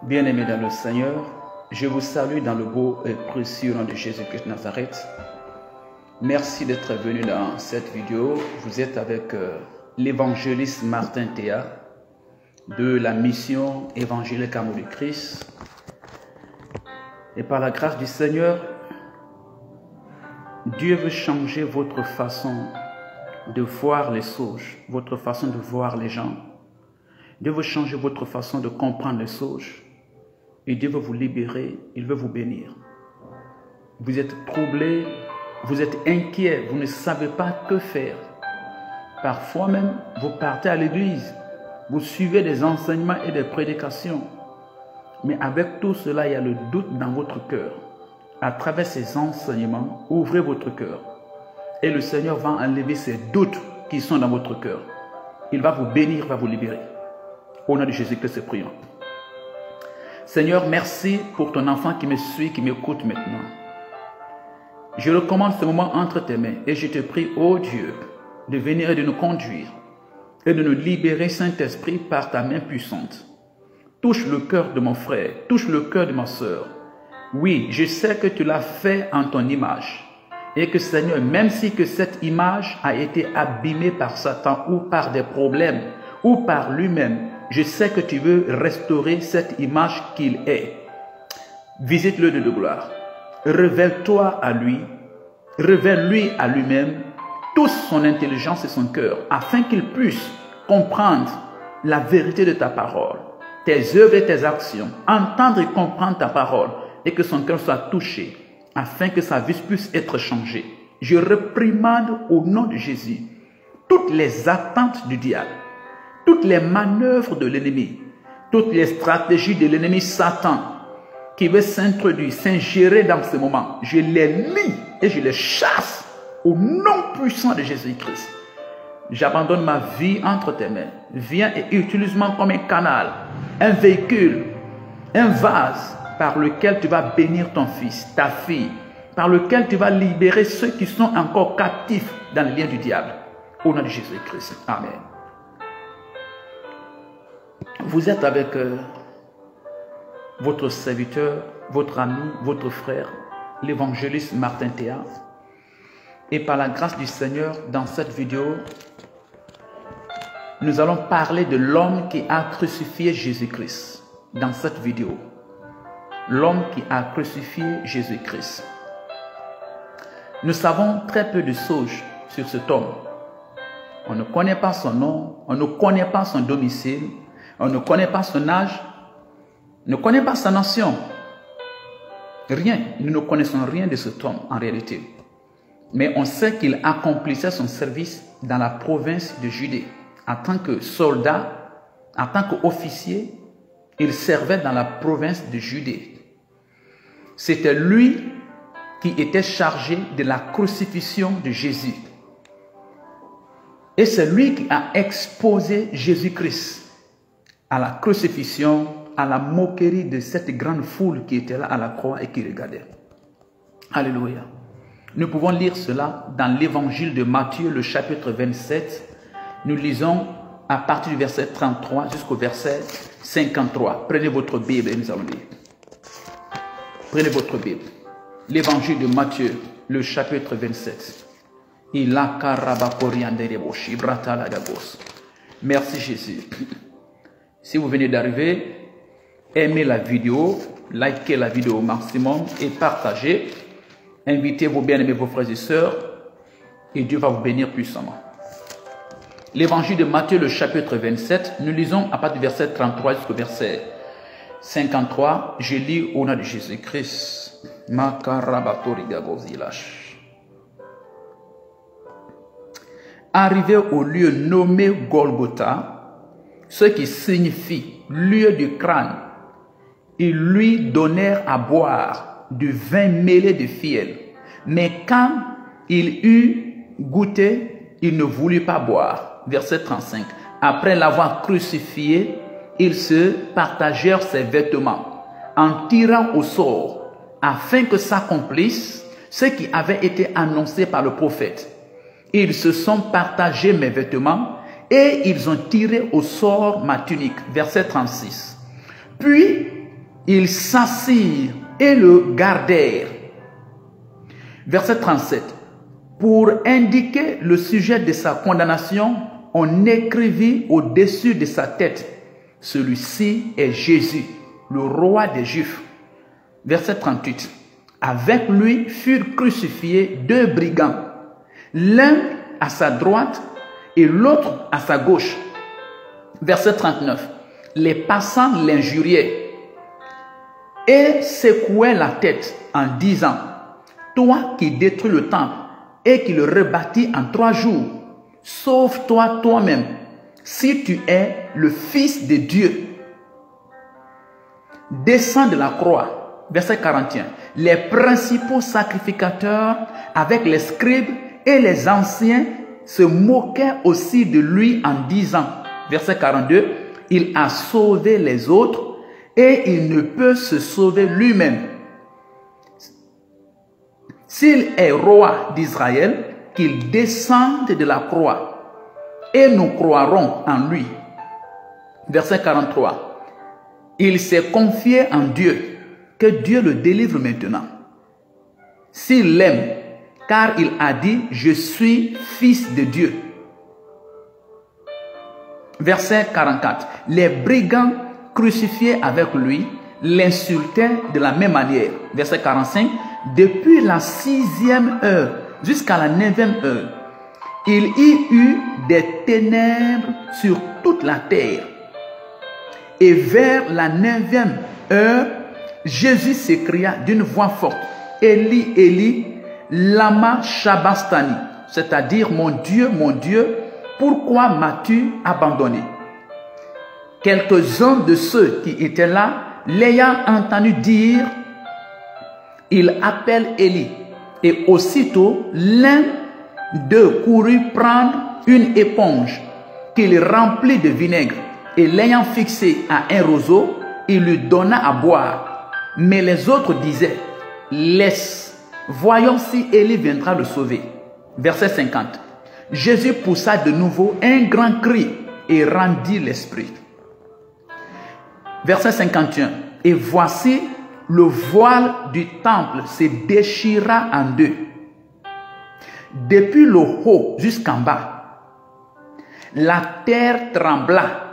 Bien-aimés dans le Seigneur, je vous salue dans le beau et précieux nom de Jésus-Christ de Nazareth. Merci d'être venu dans cette vidéo. Vous êtes avec l'évangéliste Martin Théa de la mission évangélique Amour du Christ. Et par la grâce du Seigneur, Dieu veut changer votre façon de voir les choses, votre façon de voir les gens. Dieu veut changer votre façon de comprendre les choses. Et Dieu veut vous libérer, il veut vous bénir. Vous êtes troublé, vous êtes inquiet, vous ne savez pas que faire. Parfois même, vous partez à l'église, vous suivez des enseignements et des prédications. Mais avec tout cela, il y a le doute dans votre cœur. À travers ces enseignements, ouvrez votre cœur. Et le Seigneur va enlever ces doutes qui sont dans votre cœur. Il va vous bénir, va vous libérer. Au nom de Jésus-Christ, prions. Seigneur, merci pour ton enfant qui me suit, qui m'écoute maintenant. Je recommande ce moment entre tes mains et je te prie, ô Dieu, de venir et de nous conduire et de nous libérer, Saint-Esprit, par ta main puissante. Touche le cœur de mon frère, touche le cœur de ma soeur. Oui, je sais que tu l'as fait en ton image et que, Seigneur, même si que cette image a été abîmée par Satan ou par des problèmes ou par lui-même, je sais que tu veux restaurer cette image qu'il est. Visite-le de gloire. Révèle-toi à lui. Révèle-lui à lui-même. Touche son intelligence et son cœur afin qu'il puisse comprendre la vérité de ta parole, tes œuvres et tes actions, entendre et comprendre ta parole et que son cœur soit touché afin que sa vie puisse être changée. Je réprimande au nom de Jésus toutes les attentes du diable, toutes les manœuvres de l'ennemi, toutes les stratégies de l'ennemi Satan qui veut s'introduire, s'ingérer dans ce moment. Je les lie et je les chasse au nom puissant de Jésus-Christ. J'abandonne ma vie entre tes mains. Viens et utilise-moi comme un canal, un véhicule, un vase par lequel tu vas bénir ton fils, ta fille, par lequel tu vas libérer ceux qui sont encore captifs dans les liens du diable. Au nom de Jésus-Christ. Amen. Vous êtes avec votre serviteur, votre ami, votre frère, l'évangéliste Martin Théa. Et par la grâce du Seigneur, dans cette vidéo, nous allons parler de l'homme qui a crucifié Jésus-Christ. Dans cette vidéo, l'homme qui a crucifié Jésus-Christ. Nous savons très peu de choses sur cet homme. On ne connaît pas son nom, on ne connaît pas son domicile, on ne connaît pas son âge, on ne connaît pas sa nation. Rien, nous ne connaissons rien de cet homme en réalité. Mais on sait qu'il accomplissait son service dans la province de Judée. En tant que soldat, en tant qu'officier, il servait dans la province de Judée. C'était lui qui était chargé de la crucifixion de Jésus. Et c'est lui qui a exposé Jésus-Christ à la crucifixion, à la moquerie de cette grande foule qui était là à la croix et qui regardait. Alléluia. Nous pouvons lire cela dans l'évangile de Matthieu, le chapitre 27. Nous lisons à partir du verset 33 jusqu'au verset 53. Prenez votre Bible et nous allons lire. Prenez votre Bible. L'évangile de Matthieu, le chapitre 27. Merci Jésus. Si vous venez d'arriver, aimez la vidéo, likez la vidéo au maximum et partagez. Invitez vos bien-aimés, vos frères et sœurs, et Dieu va vous bénir puissamment. L'évangile de Matthieu, le chapitre 27, nous lisons à partir du verset 33 jusqu'au verset 53. Je lis au nom de Jésus-Christ. Arrivé au lieu nommé Golgotha, ce qui signifie lieu du crâne, ils lui donnèrent à boire du vin mêlé de fiel. Mais quand il eut goûté, il ne voulut pas boire. Verset 35. Après l'avoir crucifié, ils se partagèrent ses vêtements en tirant au sort, afin que s'accomplisse ce qui avait été annoncé par le prophète. Ils se sont partagés mes vêtements et ils ont tiré au sort ma tunique. Verset 36. Puis Ils s'assirent et le gardèrent. Verset 37. Pour indiquer le sujet de sa condamnation, on écrivit au-dessus de sa tête: celui-ci est Jésus, le roi des Juifs. Verset 38. Avec lui furent crucifiés 2 brigands, l'un à sa droite et l'autre à sa gauche. Verset 39. Les passants l'injuriaient et secouaient la tête en disant: toi qui détruis le temple et qui le rebâtis en 3 jours, sauve-toi toi-même, si tu es le Fils de Dieu. Descends de la croix. Verset 41. Les principaux sacrificateurs avec les scribes et les anciens se moquaient aussi de lui en disant, verset 42, il a sauvé les autres et il ne peut se sauver lui-même. S'il est roi d'Israël, qu'il descende de la croix et nous croirons en lui. Verset 43. Il s'est confié en Dieu, que Dieu le délivre maintenant. S'il l'aime, car il a dit, je suis fils de Dieu. Verset 44. Les brigands crucifiés avec lui l'insultaient de la même manière. Verset 45. Depuis la 6e heure jusqu'à la 9e heure, il y eut des ténèbres sur toute la terre. Et vers la 9e heure, Jésus s'écria d'une voix forte: Eli, Eli, lama sabachthani, c'est-à-dire mon Dieu, pourquoi m'as-tu abandonné? Quelques-uns de ceux qui étaient là, l'ayant entendu dire, il appelle Eli. Et aussitôt, l'un d'eux courut prendre une éponge qu'il remplit de vinaigre, et l'ayant fixé à un roseau, il lui donna à boire. Mais les autres disaient, laisse, voyons si Élie viendra le sauver. Verset 50. Jésus poussa de nouveau un grand cri et rendit l'esprit. Verset 51. Et voici, le voile du temple se déchira en 2. Depuis le haut jusqu'en bas, la terre trembla.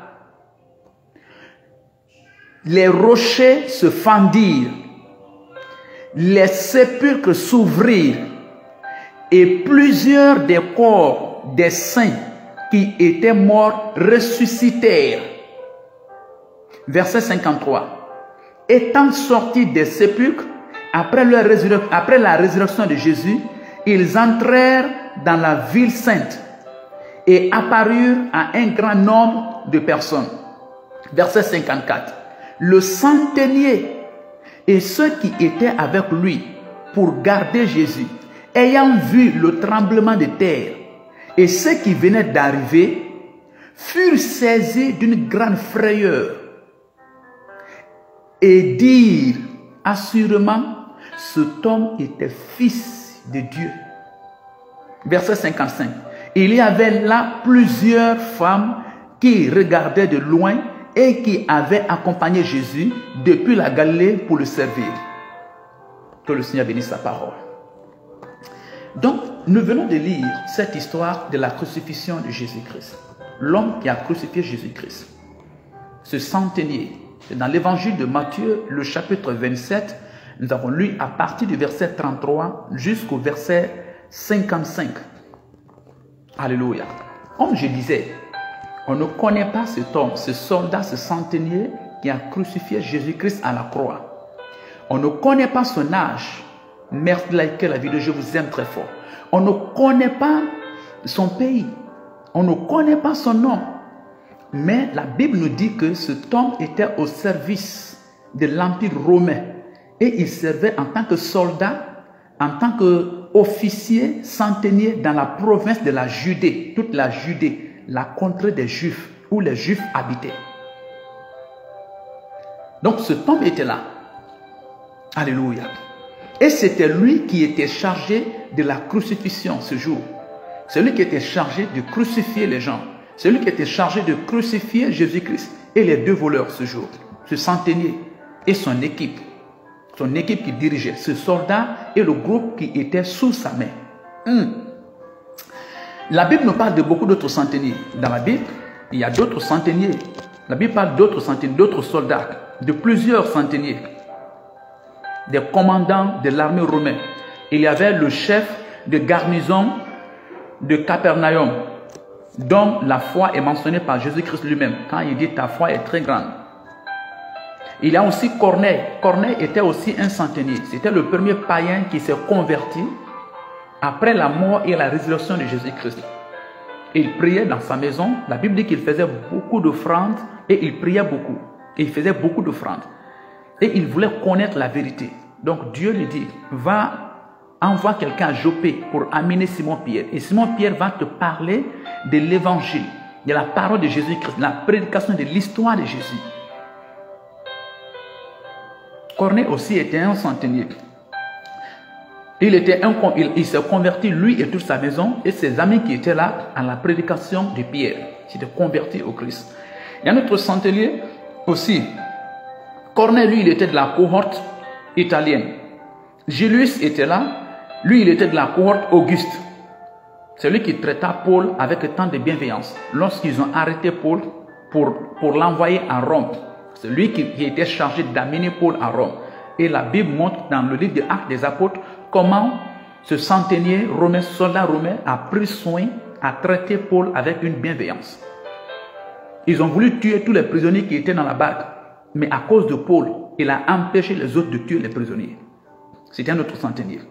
Les rochers se fendirent, les sépulcres s'ouvrirent, et plusieurs des corps des saints qui étaient morts ressuscitèrent. Verset 53. Étant sortis des sépulcres, après la résurrection de Jésus, ils entrèrent dans la ville sainte et apparurent à un grand nombre de personnes. Verset 54. Le centenier et ceux qui étaient avec lui pour garder Jésus, ayant vu le tremblement de terre et ceux qui venaient d'arriver, furent saisis d'une grande frayeur et dirent assurément, cet homme était fils de Dieu. Verset 55. Il y avait là plusieurs femmes qui regardaient de loin et qui avaient accompagné Jésus depuis la Galilée pour le servir. Que le Seigneur bénisse sa parole. Donc, nous venons de lire cette histoire de la crucifixion de Jésus-Christ. L'homme qui a crucifié Jésus-Christ. Ce centenier. C'est dans l'évangile de Matthieu, le chapitre 27. Nous avons lu à partir du verset 33 jusqu'au verset 55. Alléluia. Comme je disais, on ne connaît pas cet homme, ce soldat, ce centenier qui a crucifié Jésus-Christ à la croix. On ne connaît pas son âge. Merci de liker la vidéo, je vous aime très fort. On ne connaît pas son pays. On ne connaît pas son nom. Mais la Bible nous dit que cet homme était au service de l'Empire romain. Et il servait en tant que soldat, en tant qu'officier centenier dans la province de la Judée, toute la Judée. La contrée des Juifs, où les Juifs habitaient. Donc cet homme était là. Alléluia. Et c'était lui qui était chargé de la crucifixion ce jour. Celui qui était chargé de crucifier les gens. Celui qui était chargé de crucifier Jésus-Christ et les 2 voleurs ce jour. Ce centenier et son équipe qui dirigeait, ce soldat et le groupe qui était sous sa main. La Bible nous parle de beaucoup d'autres centeniers. Dans la Bible, il y a d'autres centeniers. La Bible parle d'autres centeniers, d'autres soldats, de plusieurs centeniers, des commandants de l'armée romaine. Il y avait le chef de garnison de Capernaum, dont la foi est mentionnée par Jésus-Christ lui-même, quand il dit « ta foi est très grande ». Il y a aussi Corneille. Corneille était aussi un centenier. C'était le premier païen qui s'est converti après la mort et la résurrection de Jésus-Christ. Il priait dans sa maison. La Bible dit qu'il faisait beaucoup d'offrandes et il priait beaucoup. Et il faisait beaucoup d'offrandes. Et il voulait connaître la vérité. Donc Dieu lui dit, envoie quelqu'un à Joppé pour amener Simon-Pierre. Et Simon-Pierre va te parler de l'évangile, de la parole de Jésus-Christ, de la prédication de l'histoire de Jésus. Corneille aussi était un centenier. Il s'est converti, lui et toute sa maison, et ses amis qui étaient là, à la prédication de Pierre. Ils s'étaient convertis au Christ. Il y a un autre centenier aussi. Corneille, lui, il était de la cohorte italienne. Julius était là. Lui, il était de la cohorte Auguste. C'est lui qui traita Paul avec tant de bienveillance. Lorsqu'ils ont arrêté Paul pour l'envoyer à Rome, c'est lui qui était chargé d'amener Paul à Rome. Et la Bible montre dans le livre des Actes des Apôtres comment ce centenier romain, soldat romain, a pris soin à traiter Paul avec une bienveillance. Ils ont voulu tuer tous les prisonniers qui étaient dans la barque. Mais à cause de Paul, il a empêché les autres de tuer les prisonniers. C'était un autre centenier.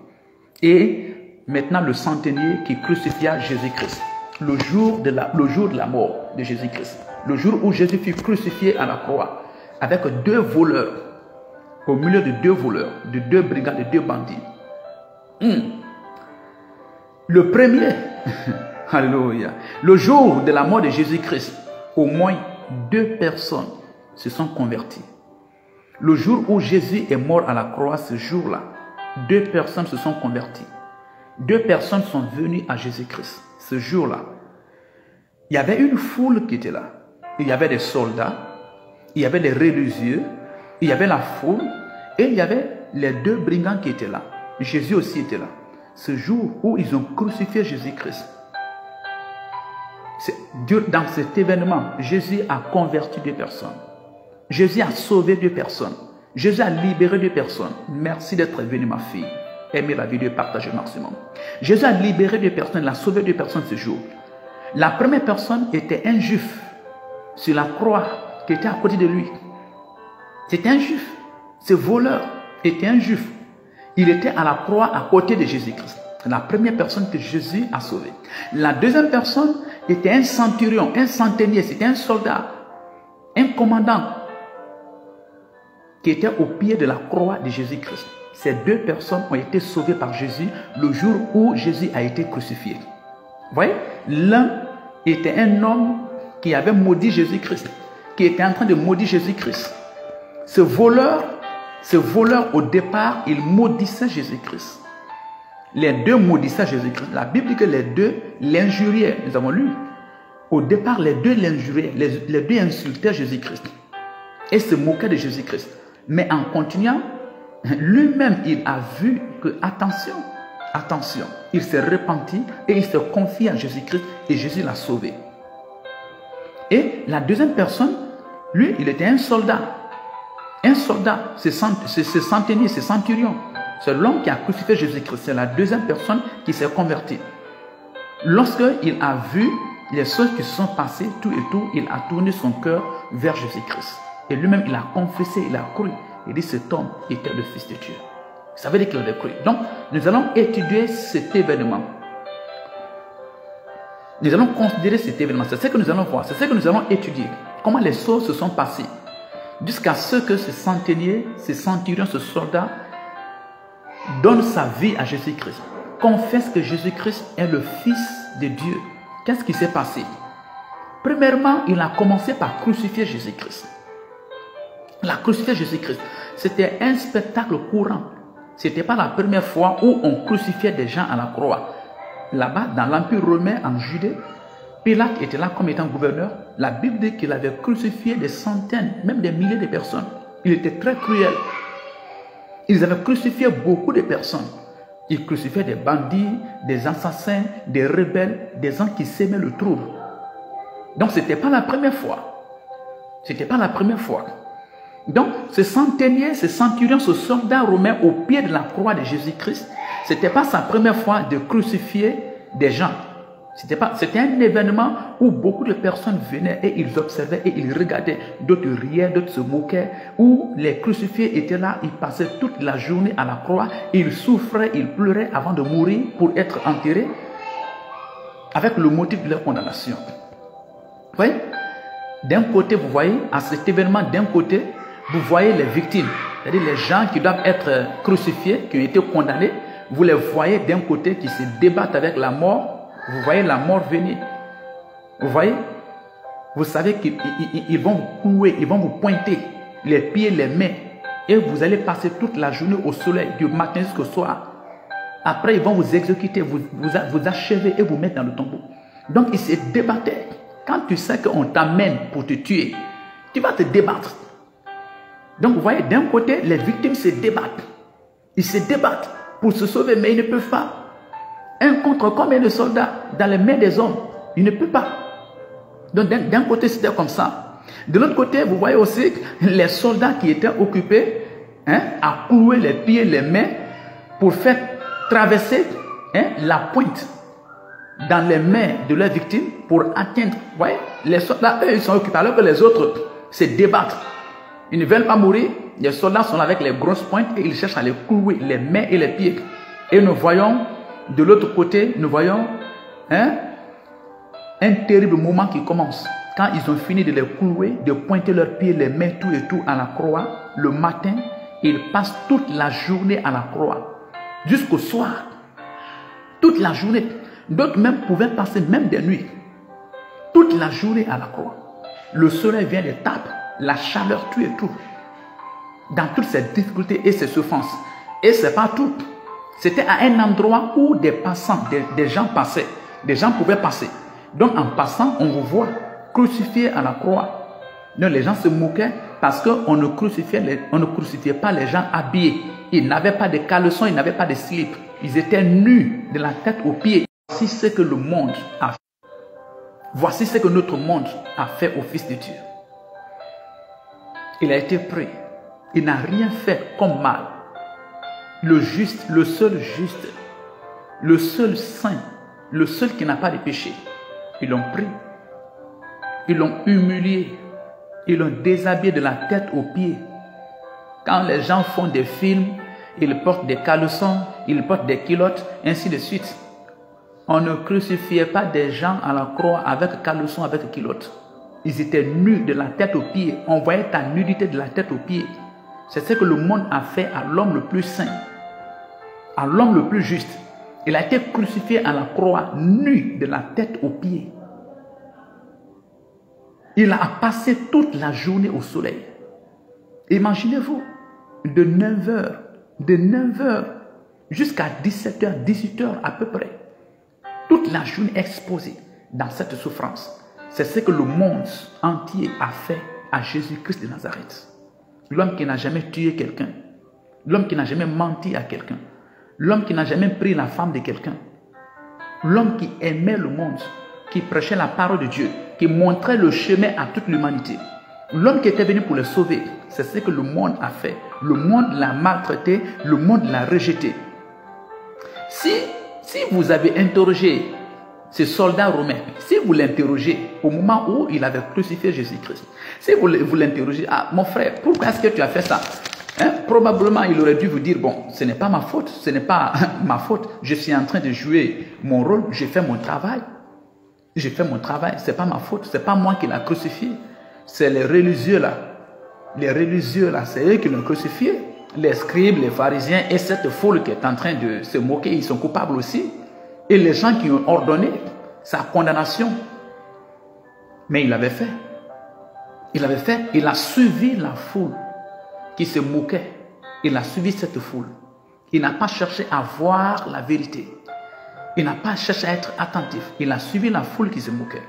Et maintenant le centenier qui crucifia Jésus-Christ. Le jour de la mort de Jésus-Christ. Le jour où Jésus fut crucifié à la croix. Avec deux voleurs. Au milieu de deux voleurs. De deux brigands, de deux bandits. Le premier. Alléluia. Le jour de la mort de Jésus-Christ. Au moins 2 personnes se sont converties. Le jour où Jésus est mort à la croix, ce jour-là, 2 personnes se sont converties. 2 personnes sont venues à Jésus-Christ. Ce jour-là, il y avait une foule qui était là. Il y avait des soldats, il y avait les religieux, il y avait la foule, et il y avait les 2 brigands qui étaient là. Jésus aussi était là. Ce jour où ils ont crucifié Jésus-Christ. Dans cet événement, Jésus a converti 2 personnes. Jésus a sauvé 2 personnes. Jésus a libéré 2 personnes. Merci d'être venu, ma fille. Aimez la vidéo et partagez au maximum. Jésus a libéré 2 personnes, il a sauvé 2 personnes ce jour. La première personne était un juif sur la croix qui était à côté de lui. C'était un juif. Ce voleur était un juif. Il était à la croix à côté de Jésus-Christ. La première personne que Jésus a sauvée. La deuxième personne était un centurion, un centenier, c'était un soldat, un commandant qui était au pied de la croix de Jésus-Christ. Ces 2 personnes ont été sauvées par Jésus le jour où Jésus a été crucifié. Vous voyez, l'un était un homme qui avait maudit Jésus-Christ, qui était en train de maudire Jésus-Christ. Ce voleur au départ, il maudissait Jésus-Christ. Les 2 maudissaient Jésus-Christ. La Bible dit que les 2 l'injuriaient. Nous avons lu. Au départ, les 2 l'injuriaient. Les 2 insultaient Jésus-Christ. Et se moquaient de Jésus-Christ. Mais en continuant, lui-même, il a vu que, attention, il s'est repenti et il se confie à Jésus-Christ et Jésus l'a sauvé. Et la deuxième personne, lui, il était un soldat. Un soldat, c'est centenier, c'est centurion. C'est l'homme qui a crucifié Jésus-Christ. C'est la deuxième personne qui s'est convertie. Lorsqu'il a vu les choses qui se sont passées, tout et tout, il a tourné son cœur vers Jésus-Christ. Et lui-même, il a confessé, il a cru. Il dit, cet homme était le Fils de Dieu. Ça veut dire qu'il avait cru. Donc, nous allons étudier cet événement. Nous allons considérer cet événement. C'est ce que nous allons voir. C'est ce que nous allons étudier. Comment les choses se sont passées. Jusqu'à ce que ce centenier, ce centurion, ce soldat donne sa vie à Jésus-Christ. Confesse que Jésus-Christ est le Fils de Dieu. Qu'est-ce qui s'est passé? Premièrement, il a commencé par crucifier Jésus-Christ. Il a crucifié Jésus-Christ. C'était un spectacle courant. Ce n'était pas la première fois où on crucifiait des gens à la croix. Là-bas, dans l'Empire romain, en Judée, Pilate était là comme étant gouverneur. La Bible dit qu'il avait crucifié des centaines, même des milliers de personnes. Il était très cruel. Ils avaient crucifié beaucoup de personnes. Ils crucifiaient des bandits, des assassins, des rebelles, des gens qui semaient le trouble. Donc, ce n'était pas la première fois. Ce n'était pas la première fois. Donc, ce centenier, ce centurion, ce soldat romain au pied de la croix de Jésus-Christ, ce n'était pas sa première fois de crucifier des gens. C'était un événement où beaucoup de personnes venaient et ils observaient et ils regardaient. D'autres riaient, d'autres se moquaient. Où les crucifiés étaient là, ils passaient toute la journée à la croix. Ils souffraient, ils pleuraient avant de mourir pour être enterrés avec le motif de leur condamnation. Vous voyez? D'un côté, vous voyez, à cet événement, d'un côté, vous voyez les victimes. C'est-à-dire les gens qui doivent être crucifiés, qui ont été condamnés. Vous les voyez d'un côté qui se débattent avec la mort. Vous voyez la mort venir. Vous voyez? Vous savez qu'ils vont vous clouer, ils vont vous pointer les pieds, les mains. Et vous allez passer toute la journée au soleil, du matin jusqu'au soir. Après, ils vont vous exécuter, vous achever et vous mettre dans le tombeau. Donc, ils se débattaient. Quand tu sais qu'on t'amène pour te tuer, tu vas te débattre. Donc, vous voyez, d'un côté, les victimes se débattent. Ils se débattent pour se sauver, mais ils ne peuvent pas. Un contre combien de soldats dans les mains des hommes? Ils ne peuvent pas. Donc, d'un côté, c'était comme ça. De l'autre côté, vous voyez aussi les soldats qui étaient occupés à clouer les pieds, les mains pour faire traverser la pointe dans les mains de leurs victimes pour atteindre. Vous voyez, les soldats, eux, ils sont occupés alors que les autres se débattent. Ils ne veulent pas mourir. Les soldats sont là avec les grosses pointes et ils cherchent à les clouer les mains et les pieds. Et nous voyons, de l'autre côté, nous voyons un terrible moment qui commence. Quand ils ont fini de les clouer, de pointer leurs pieds, les mains, tout et tout à la croix, le matin, ils passent toute la journée à la croix. Jusqu'au soir. Toute la journée. D'autres même pouvaient passer même des nuits. Toute la journée à la croix. Le soleil vient les tape, la chaleur, tout et tout. Dans toutes ces difficultés et ces souffrances. Et c'est pas tout. C'était à un endroit où des passants, des gens passaient. Des gens pouvaient passer. Donc en passant, on vous voit crucifié à la croix. Donc les gens se moquaient parce qu'on ne crucifiait pas les gens habillés. Ils n'avaient pas de caleçons, ils n'avaient pas de slip. Ils étaient nus de la tête aux pieds. Voici ce que le monde a fait. Voici ce que notre monde a fait au Fils de Dieu. Il a été pris. Il n'a rien fait comme mal. Le juste, le seul juste, le seul saint, le seul qui n'a pas de péché. Ils l'ont pris. Ils l'ont humilié. Ils l'ont déshabillé de la tête aux pieds. Quand les gens font des films, ils portent des caleçons, ils portent des culottes, ainsi de suite. On ne crucifiait pas des gens à la croix avec caleçon, avec culotte. Ils étaient nus de la tête aux pieds. On voyait ta nudité de la tête aux pieds. C'est ce que le monde a fait à l'homme le plus saint, à l'homme le plus juste. Il a été crucifié à la croix, nu de la tête aux pieds. Il a passé toute la journée au soleil. Imaginez-vous, de 9h jusqu'à 17h, 18h à peu près. Toute la journée exposée dans cette souffrance. C'est ce que le monde entier a fait à Jésus-Christ de Nazareth. L'homme qui n'a jamais tué quelqu'un. L'homme qui n'a jamais menti à quelqu'un. L'homme qui n'a jamais pris la femme de quelqu'un. L'homme qui aimait le monde, qui prêchait la parole de Dieu, qui montrait le chemin à toute l'humanité. L'homme qui était venu pour le sauver, c'est ce que le monde a fait. Le monde l'a maltraité, le monde l'a rejeté. Si vous avez interrogé ce soldat romain, si vous l'interrogez au moment où il avait crucifié Jésus-Christ, si vous l'interrogez, ah mon frère, pourquoi est-ce que tu as fait ça? Probablement il aurait dû vous dire, bon, ce n'est pas ma faute, ce n'est pas ma faute, je suis en train de jouer mon rôle, j'ai fait mon travail. J'ai fait mon travail, ce n'est pas ma faute, ce n'est pas moi qui l'ai crucifié, c'est les religieux là. Les religieux là, c'est eux qui l'ont crucifié. Les scribes, les pharisiens et cette foule qui est en train de se moquer, ils sont coupables aussi. Et les gens qui ont ordonné sa condamnation. Mais il l'avait fait. Il l'avait fait, il a suivi la foule qui se moquait. Il a suivi cette foule. Il n'a pas cherché à voir la vérité. Il n'a pas cherché à être attentif. Il a suivi la foule qui se moquait.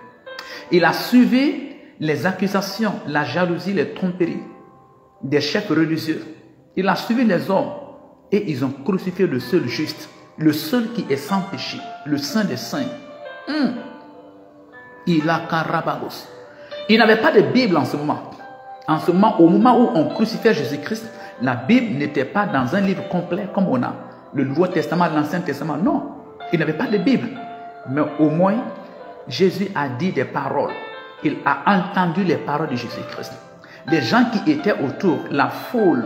Il a suivi les accusations, la jalousie, les tromperies. des chefs religieux. Il a suivi les hommes et ils ont crucifié le seul juste, le seul qui est sans péché, le saint des saints. Il a Karabagos. Il n'avait pas de Bible en ce moment. En ce moment, au moment où on crucifiait Jésus-Christ, la Bible n'était pas dans un livre complet comme on a le Nouveau Testament, l'Ancien Testament. Non, il n'avait pas de Bible. Mais au moins, Jésus a dit des paroles. Il a entendu les paroles de Jésus-Christ. Les gens qui étaient autour, la foule,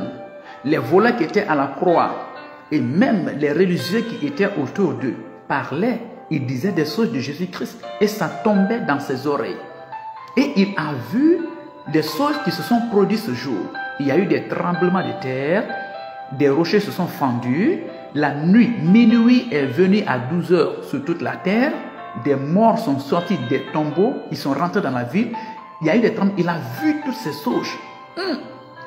les voleurs qui étaient à la croix, et même les religieux qui étaient autour d'eux, parlaient, ils disaient des choses de Jésus-Christ. Et ça tombait dans ses oreilles. Et il a vu des choses qui se sont produites ce jour. Il y a eu des tremblements de terre, des rochers se sont fendus, la nuit, minuit est venu à 12 heures sur toute la terre, des morts sont sortis des tombeaux, ils sont rentrés dans la ville, il y a eu des tremblements, il a vu toutes ces choses.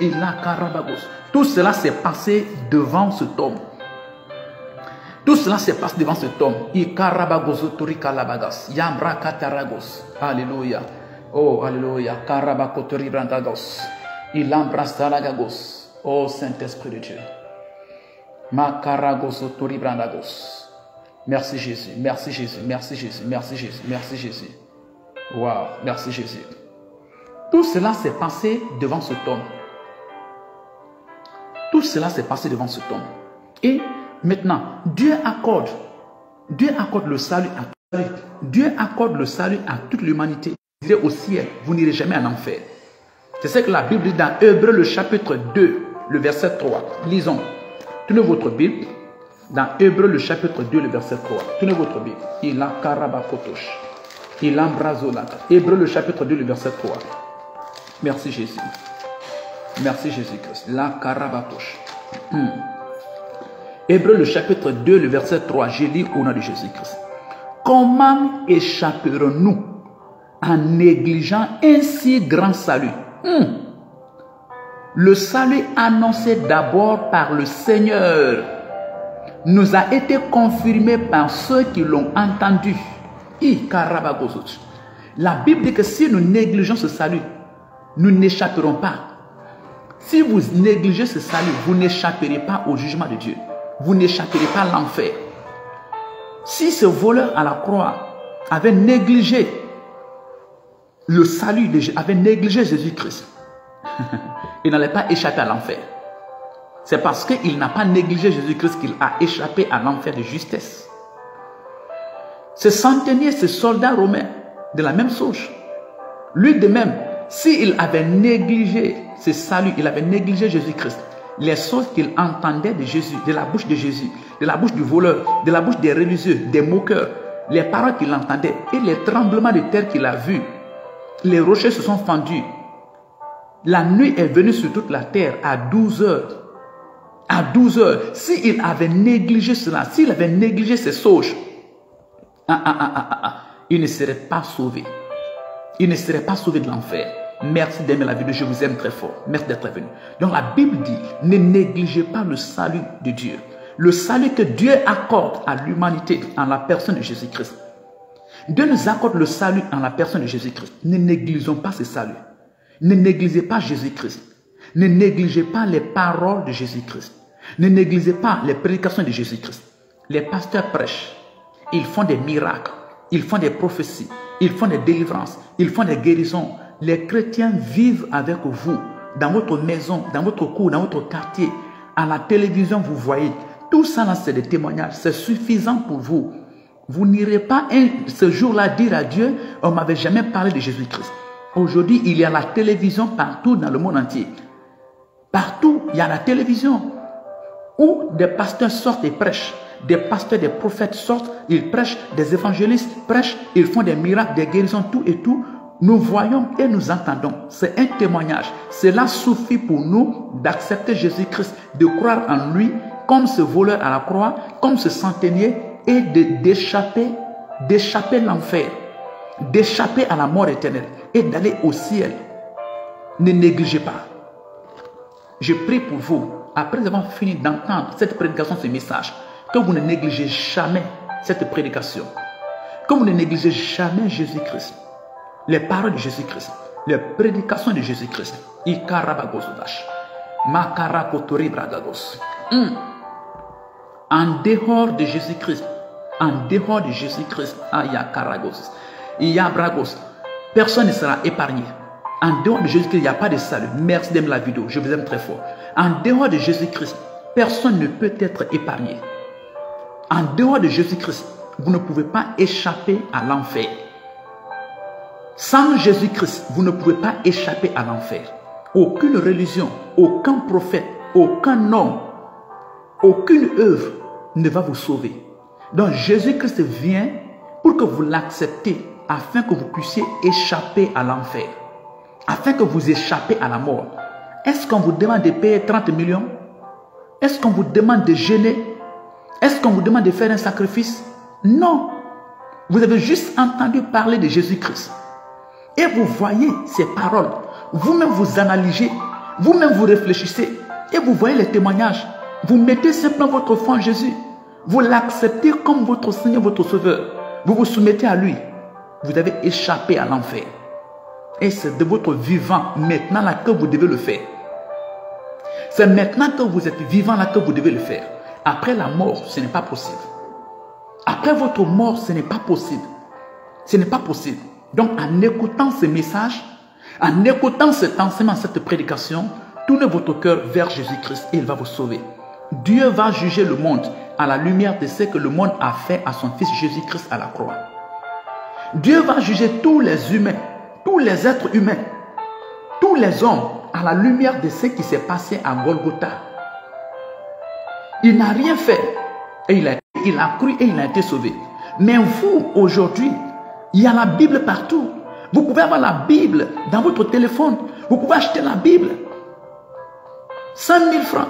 Il a Karabagos. Tout cela s'est passé devant ce tombe. Tout cela s'est passé devant ce tombe. Il Karabagos Turikalabagas, Yambra Kataragos. Alléluia. Oh, alléluia. Karabakotori Brandagos. Il embrasse Talagagos. Oh, Saint-Esprit de Dieu. Makaragos Tori Brandagos. Merci Jésus. Merci Jésus. Merci Jésus. Merci Jésus. Merci Jésus. Wow. Merci Jésus. Tout cela s'est passé devant ce tombe. Tout cela s'est passé devant ce tombe. Et maintenant, Dieu accorde le salut à tous. Dieu accorde le salut à toute l'humanité. Vous irez au ciel, vous n'irez jamais en enfer. C'est ce que la Bible dit dans Hébreux le chapitre 2, le verset 3. Lisons. Tenez votre Bible. Dans Hébreux le chapitre 2, le verset 3. Tenez votre Bible. Il a Karabakotosh. Il a Mbrazolaka. Hébreux le chapitre 2, le verset 3. Merci Jésus. Merci Jésus-Christ. La Karabakosh. Hébreux le chapitre 2, le verset 3. Je lis au nom de Jésus-Christ. Comment échapperons-nous en négligeant un si grand salut? Le salut annoncé d'abord par le Seigneur nous a été confirmé par ceux qui l'ont entendu. La Bible dit que si nous négligeons ce salut, nous n'échapperons pas. Si vous négligez ce salut, vous n'échapperez pas au jugement de Dieu. Vous n'échapperez pas à l'enfer. Si ce voleur à la croix avait négligé le salut, avait négligé Jésus-Christ, il n'allait pas échapper à l'enfer. C'est parce qu'il n'a pas négligé Jésus-Christ qu'il a échappé à l'enfer de justesse. Ce centenier, ce soldat romain, de la même chose. Lui de même, s'il avait négligé ce salut, il avait négligé Jésus-Christ, les choses qu'il entendait de Jésus, de la bouche de Jésus, de la bouche du voleur, de la bouche des religieux, des moqueurs, les paroles qu'il entendait et les tremblements de terre qu'il a vus, les rochers se sont fendus. La nuit est venue sur toute la terre à 12 heures. À 12 heures, s'il avait négligé cela, s'il avait négligé ces sauges, il ne serait pas sauvé. Il ne serait pas sauvé de l'enfer. Merci d'aimer la vidéo, je vous aime très fort. Merci d'être venu. Donc la Bible dit, ne négligez pas le salut de Dieu. Le salut que Dieu accorde à l'humanité en la personne de Jésus-Christ. Dieu nous accorde le salut en la personne de Jésus-Christ. Ne négligeons pas ce salut. Ne négligez pas Jésus-Christ. Ne négligez pas les paroles de Jésus-Christ. Ne négligez pas les prédications de Jésus-Christ. Les pasteurs prêchent. Ils font des miracles. Ils font des prophéties. Ils font des délivrances. Ils font des guérisons. Les chrétiens vivent avec vous. Dans votre maison, dans votre cour, dans votre quartier. À la télévision, vous voyez. Tout ça, c'est des témoignages. C'est suffisant pour vous. Vous n'irez pas ce jour-là dire à Dieu, on ne m'avait jamais parlé de Jésus-Christ. Aujourd'hui, il y a la télévision partout dans le monde entier. Partout, il y a la télévision où des pasteurs sortent et prêchent. Des pasteurs, des prophètes sortent, ils prêchent, des évangélistes prêchent, ils font des miracles, des guérisons, tout et tout. Nous voyons et nous entendons. C'est un témoignage. Cela suffit pour nous d'accepter Jésus-Christ, de croire en lui comme ce voleur à la croix, comme ce centenier et d'échapper l'enfer, d'échapper à la mort éternelle et d'aller au ciel. Ne négligez pas. Je prie pour vous, après avoir fini d'entendre cette prédication, ce message, que vous ne négligez jamais cette prédication, que vous ne négligez jamais Jésus-Christ, les paroles de Jésus-Christ, les prédications de Jésus-Christ. Makara kotori bragados. En dehors de Jésus-Christ, il y a bragos, personne ne sera épargné. En dehors de Jésus-Christ, il n'y a pas de salut. Merci d'aimer la vidéo, je vous aime très fort. En dehors de Jésus-Christ, personne ne peut être épargné. En dehors de Jésus-Christ, vous ne pouvez pas échapper à l'enfer. Sans Jésus-Christ, vous ne pouvez pas échapper à l'enfer. Aucune religion, aucun prophète, aucun homme, aucune œuvre ne va vous sauver. Donc Jésus-Christ vient pour que vous l'acceptiez, afin que vous puissiez échapper à l'enfer, afin que vous échappez à la mort. Est-ce qu'on vous demande de payer 30 millions? Est-ce qu'on vous demande de jeûner? Est-ce qu'on vous demande de faire un sacrifice? Non. Vous avez juste entendu parler de Jésus-Christ. Et vous voyez ces paroles. Vous-même vous analysez. Vous-même vous réfléchissez. Et vous voyez les témoignages. Vous mettez simplement votre foi en Jésus. Vous l'acceptez comme votre Seigneur, votre Sauveur. Vous vous soumettez à lui. Vous avez échappé à l'enfer. Et c'est de votre vivant maintenant là que vous devez le faire. C'est maintenant que vous êtes vivant là que vous devez le faire. Après la mort, ce n'est pas possible. Après votre mort, ce n'est pas possible. Ce n'est pas possible. Donc, en écoutant ce message, en écoutant cet enseignement, cette prédication, tournez votre cœur vers Jésus-Christ et il va vous sauver. Dieu va juger le monde à la lumière de ce que le monde a fait à son Fils Jésus-Christ à la croix. Dieu va juger tous les humains, tous les êtres humains, tous les hommes à la lumière de ce qui s'est passé à Golgotha. Il n'a rien fait et il a cru et il a été sauvé. Mais vous, aujourd'hui, il y a la Bible partout. Vous pouvez avoir la Bible dans votre téléphone. Vous pouvez acheter la Bible. 100 000 francs.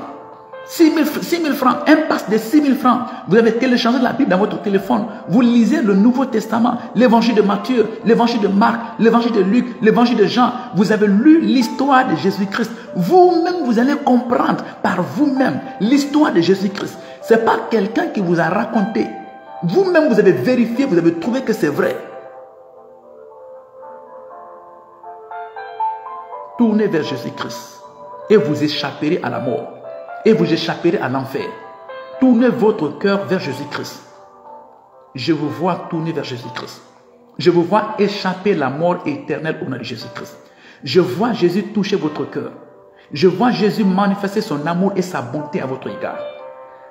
6 000 francs. Un pass de 6 000 francs. Vous avez téléchargé la Bible dans votre téléphone. Vous lisez le Nouveau Testament, l'évangile de Matthieu, l'évangile de Marc, l'évangile de Luc, l'évangile de Jean. Vous avez lu l'histoire de Jésus-Christ. Vous-même, vous allez comprendre par vous-même l'histoire de Jésus-Christ. Ce n'est pas quelqu'un qui vous a raconté. Vous-même, vous avez vérifié, vous avez trouvé que c'est vrai. Tournez vers Jésus-Christ et vous échapperez à la mort et vous échapperez à l'enfer. Tournez votre cœur vers Jésus-Christ. Je vous vois tourner vers Jésus-Christ. Je vous vois échapper la mort éternelle au nom de Jésus-Christ. Je vois Jésus toucher votre cœur. Je vois Jésus manifester son amour et sa bonté à votre égard.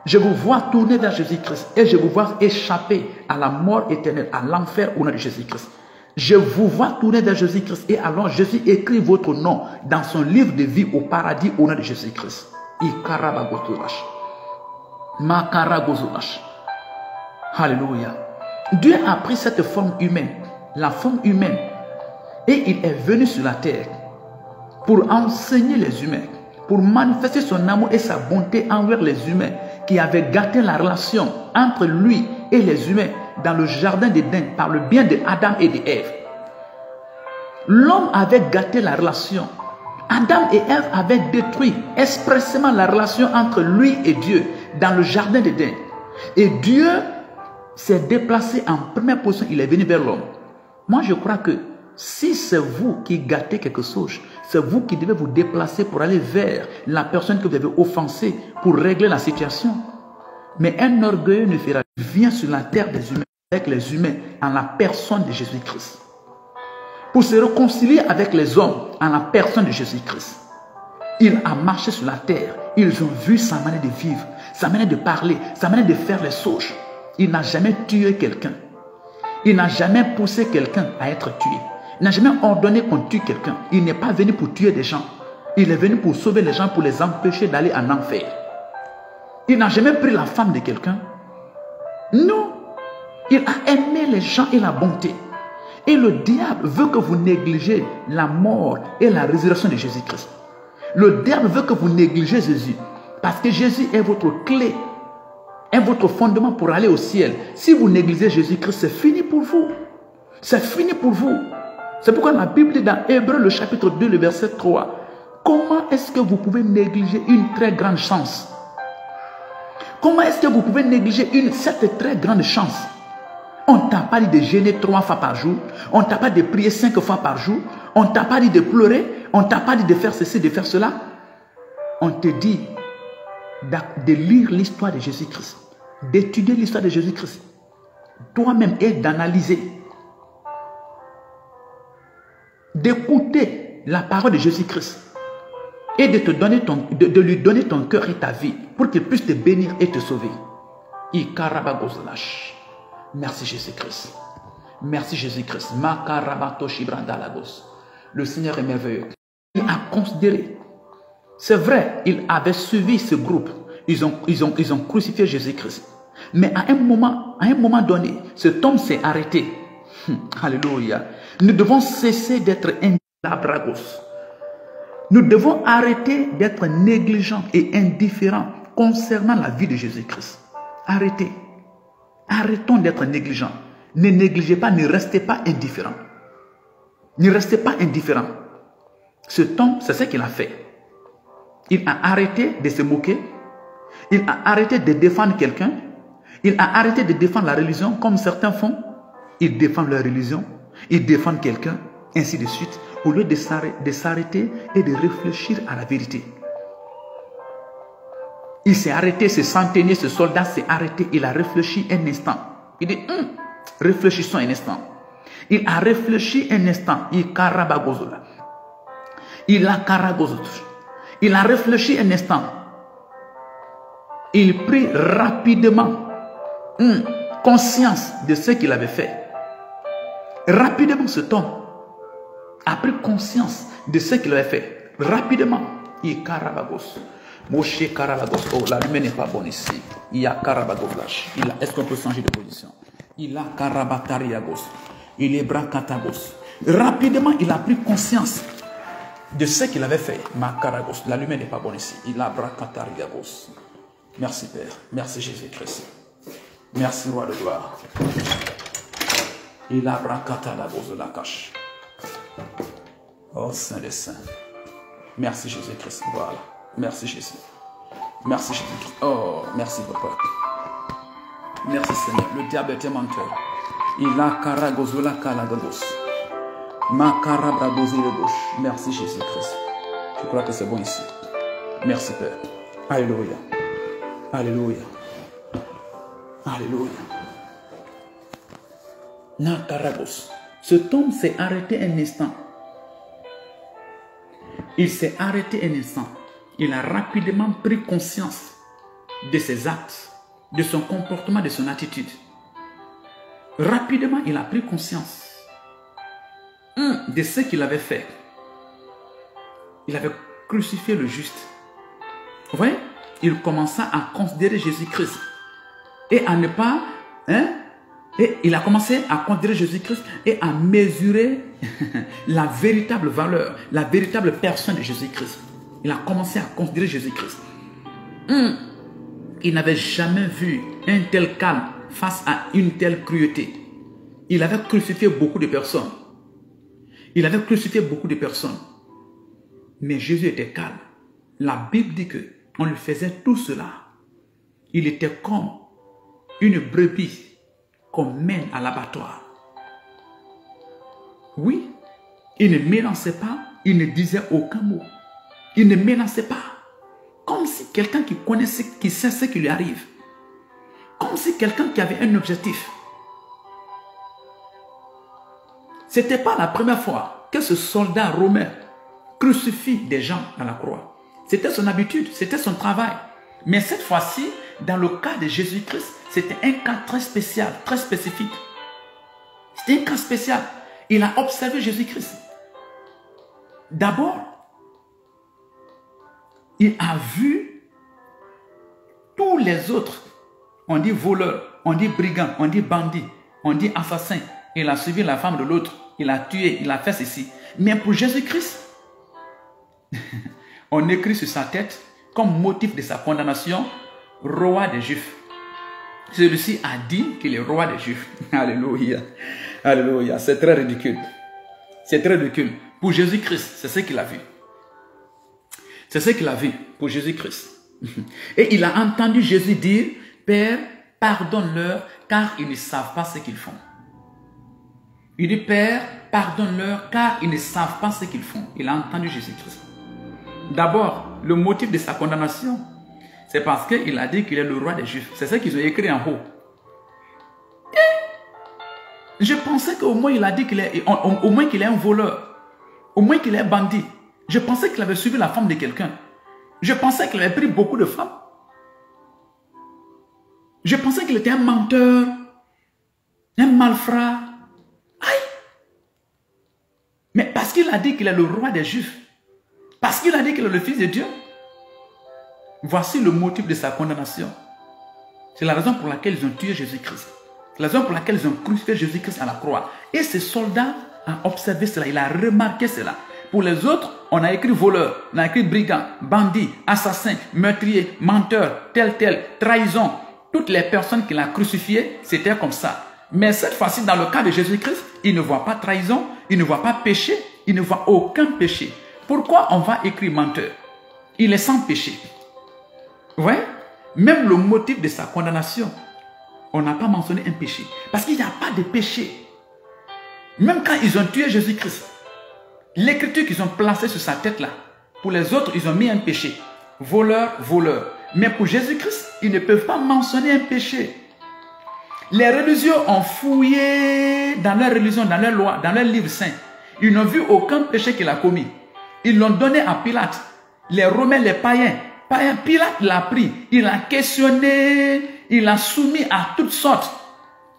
Je vous vois tourner vers Jésus-Christ et je vous vois échapper à la mort éternelle, à l'enfer au nom de Jésus-Christ. Je vous vois tourner vers Jésus-Christ et alors Jésus écrit votre nom dans son livre de vie au paradis au nom de Jésus-Christ. Alléluia. Dieu a pris cette forme humaine, la forme humaine, et il est venu sur la terre pour enseigner les humains, pour manifester son amour et sa bonté envers les humains qui avaient gâté la relation entre lui et les humains dans le jardin d'Éden par le bien de Adam et d'Ève. L'homme avait gâté la relation. Adam et Ève avaient détruit expressément la relation entre lui et Dieu dans le jardin d'Éden. Et Dieu s'est déplacé en première position, il est venu vers l'homme. Moi je crois que si c'est vous qui gâtez quelque chose, c'est vous qui devez vous déplacer pour aller vers la personne que vous avez offensée pour régler la situation. Mais un orgueilleux ne fera rien. Vient sur la terre des humains, avec les humains, en la personne de Jésus-Christ. Pour se réconcilier avec les hommes, en la personne de Jésus-Christ. Il a marché sur la terre. Ils ont vu sa manière de vivre, sa manière de parler, sa manière de faire les choses. Il n'a jamais tué quelqu'un. Il n'a jamais poussé quelqu'un à être tué. Il n'a jamais ordonné qu'on tue quelqu'un. Il n'est pas venu pour tuer des gens. Il est venu pour sauver les gens, pour les empêcher d'aller en enfer. Il n'a jamais pris la femme de quelqu'un. Non. Il a aimé les gens et la bonté. Et le diable veut que vous négligez la mort et la résurrection de Jésus-Christ. Le diable veut que vous négligez Jésus. Parce que Jésus est votre clé, est votre fondement pour aller au ciel. Si vous négligez Jésus-Christ, c'est fini pour vous. C'est fini pour vous. C'est pourquoi la Bible dit dans Hébreux, le chapitre 2, le verset 3, comment est-ce que vous pouvez négliger une très grande chance? Comment est-ce que vous pouvez négliger cette très grande chance? On ne t'a pas dit de jeûner 3 fois par jour. On ne t'a pas dit de prier 5 fois par jour. On ne t'a pas dit de pleurer. On ne t'a pas dit de faire ceci, de faire cela. on te dit de lire l'histoire de Jésus-Christ, d'étudier l'histoire de Jésus-Christ, toi-même et d'analyser, d'écouter la parole de Jésus-Christ et de lui donner ton cœur et ta vie pour qu'il puisse te bénir et te sauver. Merci Jésus-Christ. Merci Jésus-Christ. Le Seigneur est merveilleux. Il a considéré. C'est vrai, il avait suivi ce groupe. Ils ont crucifié Jésus-Christ. Mais à un moment donné, cet homme s'est arrêté. Alléluia. Nous devons cesser d'être indélabragos. Nous devons arrêter d'être négligents et indifférents concernant la vie de Jésus-Christ. Arrêtez. Arrêtons d'être négligents. Ne négligez pas, ne restez pas indifférents. Ne restez pas indifférents. Cet homme, c'est ce qu'il a fait. Il a arrêté de se moquer. Il a arrêté de défendre quelqu'un. Il a arrêté de défendre la religion comme certains font. Ils défendent leur religion. Ils défendent quelqu'un, ainsi de suite, au lieu de s'arrêter et de réfléchir à la vérité. Il s'est arrêté, ce centenier, ce soldat s'est arrêté. Il a réfléchi un instant. Il dit, réfléchissons un instant. Il a réfléchi un instant. Il a réfléchi un instant. Il prit rapidement conscience de ce qu'il avait fait. Rapidement, cet homme a pris conscience de ce qu'il avait fait. Rapidement, il Karabagos. Moshe Karabagos. Oh, la lumière n'est pas bonne ici. Il y a Karabagos. Est-ce qu'on peut changer de position? Il a Karabatariagos. Il est Brakatagos. Rapidement, il a pris conscience de ce qu'il avait fait. Makaragos. La lumière n'est pas bonne ici. Il a Brakatariagos. Merci Père. Merci Jésus-Christ. Merci Roi de gloire. Il a Brakatagos de la cache. Oh Saint des Saints. Merci Jésus-Christ. Voilà. Merci Jésus. Merci Jésus-Christ. Oh, merci Papa. Merci Seigneur. Le diable était menteur. Il a Karagozola Kalagos. Makarabragozi de gauche. Merci Jésus-Christ. Je crois que c'est bon ici. Merci Père. Alléluia. Alléluia. Alléluia. Nakaragos. Cet homme s'est arrêté un instant. Il s'est arrêté un instant. Il a rapidement pris conscience de ses actes, de son comportement, de son attitude. Rapidement, il a pris conscience de ce qu'il avait fait. Il avait crucifié le juste. Vous voyez, il commença à considérer Jésus-Christ et à ne pas... et il a commencé à considérer Jésus-Christ et à mesurer la véritable valeur, la véritable personne de Jésus-Christ. Il a commencé à considérer Jésus-Christ. Il n'avait jamais vu un tel calme face à une telle cruauté. Il avait crucifié beaucoup de personnes. Il avait crucifié beaucoup de personnes. Mais Jésus était calme. La Bible dit qu'on lui faisait tout cela. Il était comme une brebis qu'on mène à l'abattoir. Oui, il ne menaçait pas, il ne disait aucun mot. Il ne menaçait pas. Comme si quelqu'un qui connaissait, qui sait ce qui lui arrive. Comme si quelqu'un qui avait un objectif. Ce n'était pas la première fois que ce soldat romain crucifie des gens à la croix. C'était son habitude, c'était son travail. Mais cette fois-ci, dans le cas de Jésus-Christ, c'était un cas très spécial, très spécifique. C'était un cas spécial. Il a observé Jésus-Christ. D'abord, il a vu tous les autres. On dit voleur, on dit brigand, on dit bandit, on dit assassin. Il a suivi la femme de l'autre. Il a tué, il a fait ceci. Mais pour Jésus-Christ, on écrit sur sa tête, comme motif de sa condamnation, roi des Juifs. Celui-ci a dit qu'il est roi des Juifs. Alléluia. Alléluia. C'est très ridicule. C'est très ridicule. Pour Jésus-Christ, c'est ce qu'il a vu. C'est ce qu'il a vu pour Jésus-Christ. Et il a entendu Jésus dire, Père, pardonne-leur, car ils ne savent pas ce qu'ils font. Il dit, Père, pardonne-leur, car ils ne savent pas ce qu'ils font. Il a entendu Jésus-Christ. D'abord, le motif de sa condamnation, c'est parce qu'il a dit qu'il est le roi des Juifs. C'est ça qu'ils ont écrit en haut. Et je pensais qu'au moins il a dit qu'il est, au moins qu'il est un voleur. Au moins qu'il est un bandit. Je pensais qu'il avait suivi la femme de quelqu'un. Je pensais qu'il avait pris beaucoup de femmes. Je pensais qu'il était un menteur, un malfrat. Aïe! Mais parce qu'il a dit qu'il est le roi des Juifs, parce qu'il a dit qu'il est le Fils de Dieu, voici le motif de sa condamnation. C'est la raison pour laquelle ils ont tué Jésus-Christ. C'est la raison pour laquelle ils ont crucifié Jésus-Christ à la croix. Et ce soldat a observé cela, il a remarqué cela. Pour les autres, on a écrit voleur, on a écrit brigand, bandit, assassin, meurtrier, menteur, tel, trahison. Toutes les personnes qu'il a crucifiées, c'était comme ça. Mais cette fois-ci, dans le cas de Jésus-Christ, il ne voit pas trahison, il ne voit pas péché, il ne voit aucun péché. Pourquoi on va écrire menteur? Il est sans péché. Vous voyez? Même le motif de sa condamnation, on n'a pas mentionné un péché. Parce qu'il n'y a pas de péché. Même quand ils ont tué Jésus-Christ, l'écriture qu'ils ont placée sur sa tête là, pour les autres, ils ont mis un péché. Voleur, voleur. Mais pour Jésus-Christ, ils ne peuvent pas mentionner un péché. Les religieux ont fouillé dans leur religion, dans leur loi, dans leur livre saint. Ils n'ont vu aucun péché qu'il a commis. Ils l'ont donné à Pilate. Les Romains, les païens. Pilate l'a pris. Il l'a questionné. Il l'a soumis à toutes sortes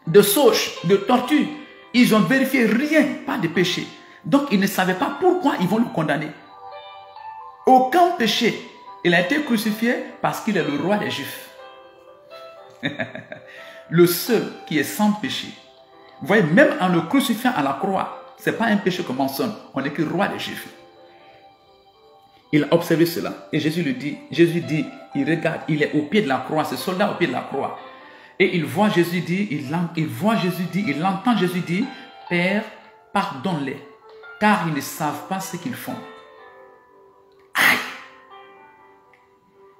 de sauges, de tortures. Ils ont vérifié rien, pas de péché. Donc, ils ne savaient pas pourquoi ils vont le condamner. Aucun péché. Il a été crucifié parce qu'il est le roi des Juifs. Le seul qui est sans péché. Vous voyez, même en le crucifiant à la croix, ce n'est pas un péché qu'on mentionne. On écrit roi des Juifs. Il a observé cela. Et Jésus dit, il regarde, il est au pied de la croix, ce soldat au pied de la croix. Et il voit Jésus dire, il entend Jésus dire, Père, pardonne-les, car ils ne savent pas ce qu'ils font. Aïe!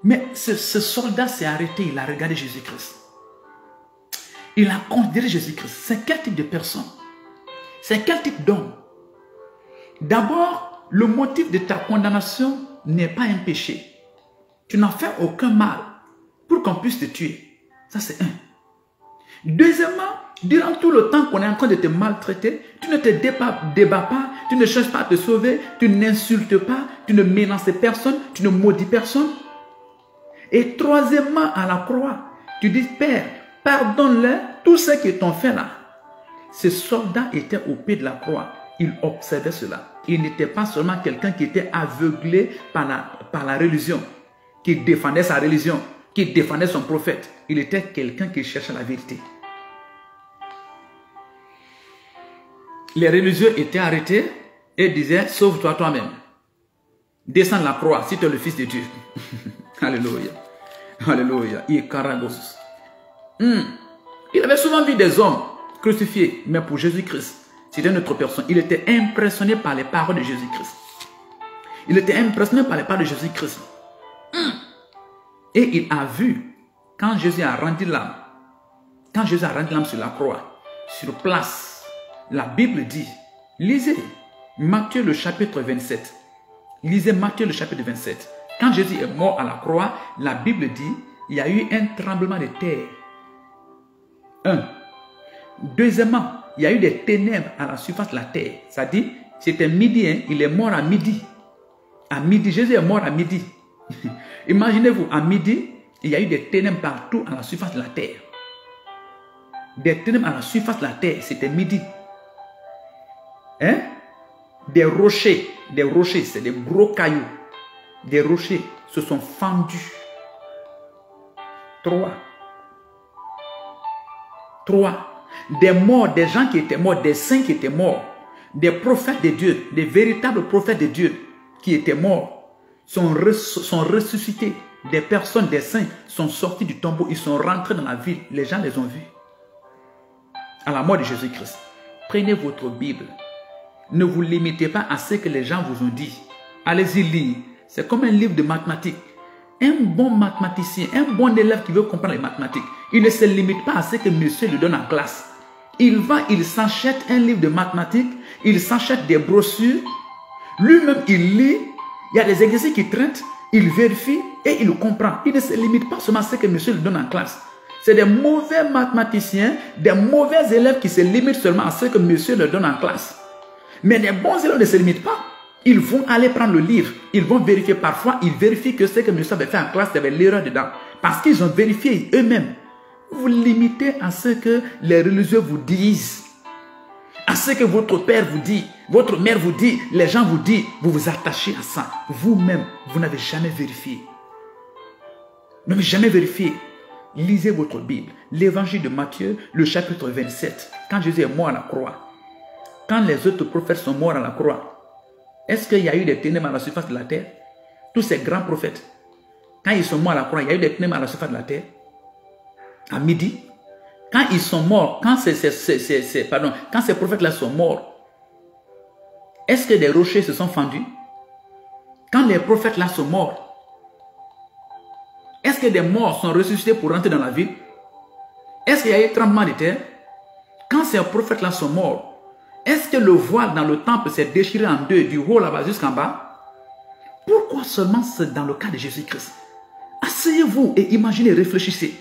Mais ce soldat s'est arrêté, il a regardé Jésus-Christ. Il a considéré Jésus-Christ. C'est quel type de personne? C'est quel type d'homme? D'abord, le motif de ta condamnation n'est pas un péché. Tu n'as fait aucun mal pour qu'on puisse te tuer. Ça, c'est un. Deuxièmement, durant tout le temps qu'on est en train de te maltraiter, tu ne te débats pas, tu ne cherches pas à te sauver, tu n'insultes pas, tu ne menaces personne, tu ne maudis personne. Et troisièmement, à la croix, tu dis, Père, pardonne-leur tout ce qu'ils t'ont fait là. Ce soldat était au pied de la croix. Il observait cela. Il n'était pas seulement quelqu'un qui était aveuglé par la religion, qui défendait sa religion, qui défendait son prophète. Il était quelqu'un qui cherchait la vérité. Les religieux étaient arrêtés et disaient, sauve-toi toi-même. Descends de la croix si tu es le Fils de Dieu. Alléluia. Alléluia. Il avait souvent vu des hommes crucifiés, mais pour Jésus-Christ, c'était une autre personne. Il était impressionné par les paroles de Jésus-Christ. Il était impressionné par les paroles de Jésus-Christ. Et il a vu, quand Jésus a rendu l'âme, sur la croix, sur place, la Bible dit, lisez Matthieu le chapitre 27. Lisez Matthieu le chapitre 27. Quand Jésus est mort à la croix, la Bible dit, il y a eu un tremblement de terre. Deuxièmement, il y a eu des ténèbres à la surface de la terre. Ça dit, c'était midi, hein, il est mort à midi. À midi, Jésus est mort à midi. Imaginez-vous, à midi, il y a eu des ténèbres partout à la surface de la terre. Des ténèbres à la surface de la terre, c'était midi. Hein? Des rochers, c'est des gros cailloux. Des rochers se sont fendus. 3. Des morts, des gens qui étaient morts, des saints qui étaient morts, des prophètes de Dieu, des véritables prophètes de Dieu qui étaient morts, sont ressuscités. Des personnes, des saints sont sortis du tombeau, ils sont rentrés dans la ville, les gens les ont vus. À la mort de Jésus-Christ. Prenez votre Bible. Ne vous limitez pas à ce que les gens vous ont dit. Allez-y lire. C'est comme un livre de mathématiques. Un bon mathématicien, un bon élève qui veut comprendre les mathématiques, il ne se limite pas à ce que monsieur lui donne en classe. Il s'achète un livre de mathématiques, il s'achète des brochures, lui-même il lit, Il y a des exercices qui traitent, il vérifie et il comprend. Il ne se limite pas seulement à ce que monsieur lui donne en classe. C'est des mauvais mathématiciens, des mauvais élèves qui se limitent seulement à ce que monsieur leur donne en classe. Mais les bons élèves ne se limitent pas. Ils vont aller prendre le livre. Ils vont vérifier. Parfois, ils vérifient que ce que monsieur avait fait en classe, il y avait l'erreur dedans. Parce qu'ils ont vérifié eux-mêmes. Vous limitez à ce que les religieux vous disent. À ce que votre père vous dit, votre mère vous dit, les gens vous disent. Vous vous attachez à ça. Vous-même, vous n'avez jamais vérifié. Vous n'avez jamais vérifié. Lisez votre Bible. L'évangile de Matthieu, le chapitre 27. Quand Jésus est mort à la croix. Quand les autres prophètes sont morts à la croix. Est-ce qu'il y a eu des ténèbres à la surface de la terre? Tous ces grands prophètes, quand ils sont morts à la croix, il y a eu des ténèbres à la surface de la terre? À midi? Quand ils sont morts, quand ces prophètes-là sont morts, est-ce que des rochers se sont fendus? Quand les prophètes-là sont morts, est-ce que des morts sont ressuscités pour rentrer dans la ville? Est-ce qu'il y a eu tremblement de terre? Quand ces prophètes-là sont morts, est-ce que le voile dans le temple s'est déchiré en deux, du haut là-bas jusqu'en bas? Pourquoi seulement c'est dans le cas de Jésus-Christ? Asseyez-vous et imaginez, réfléchissez.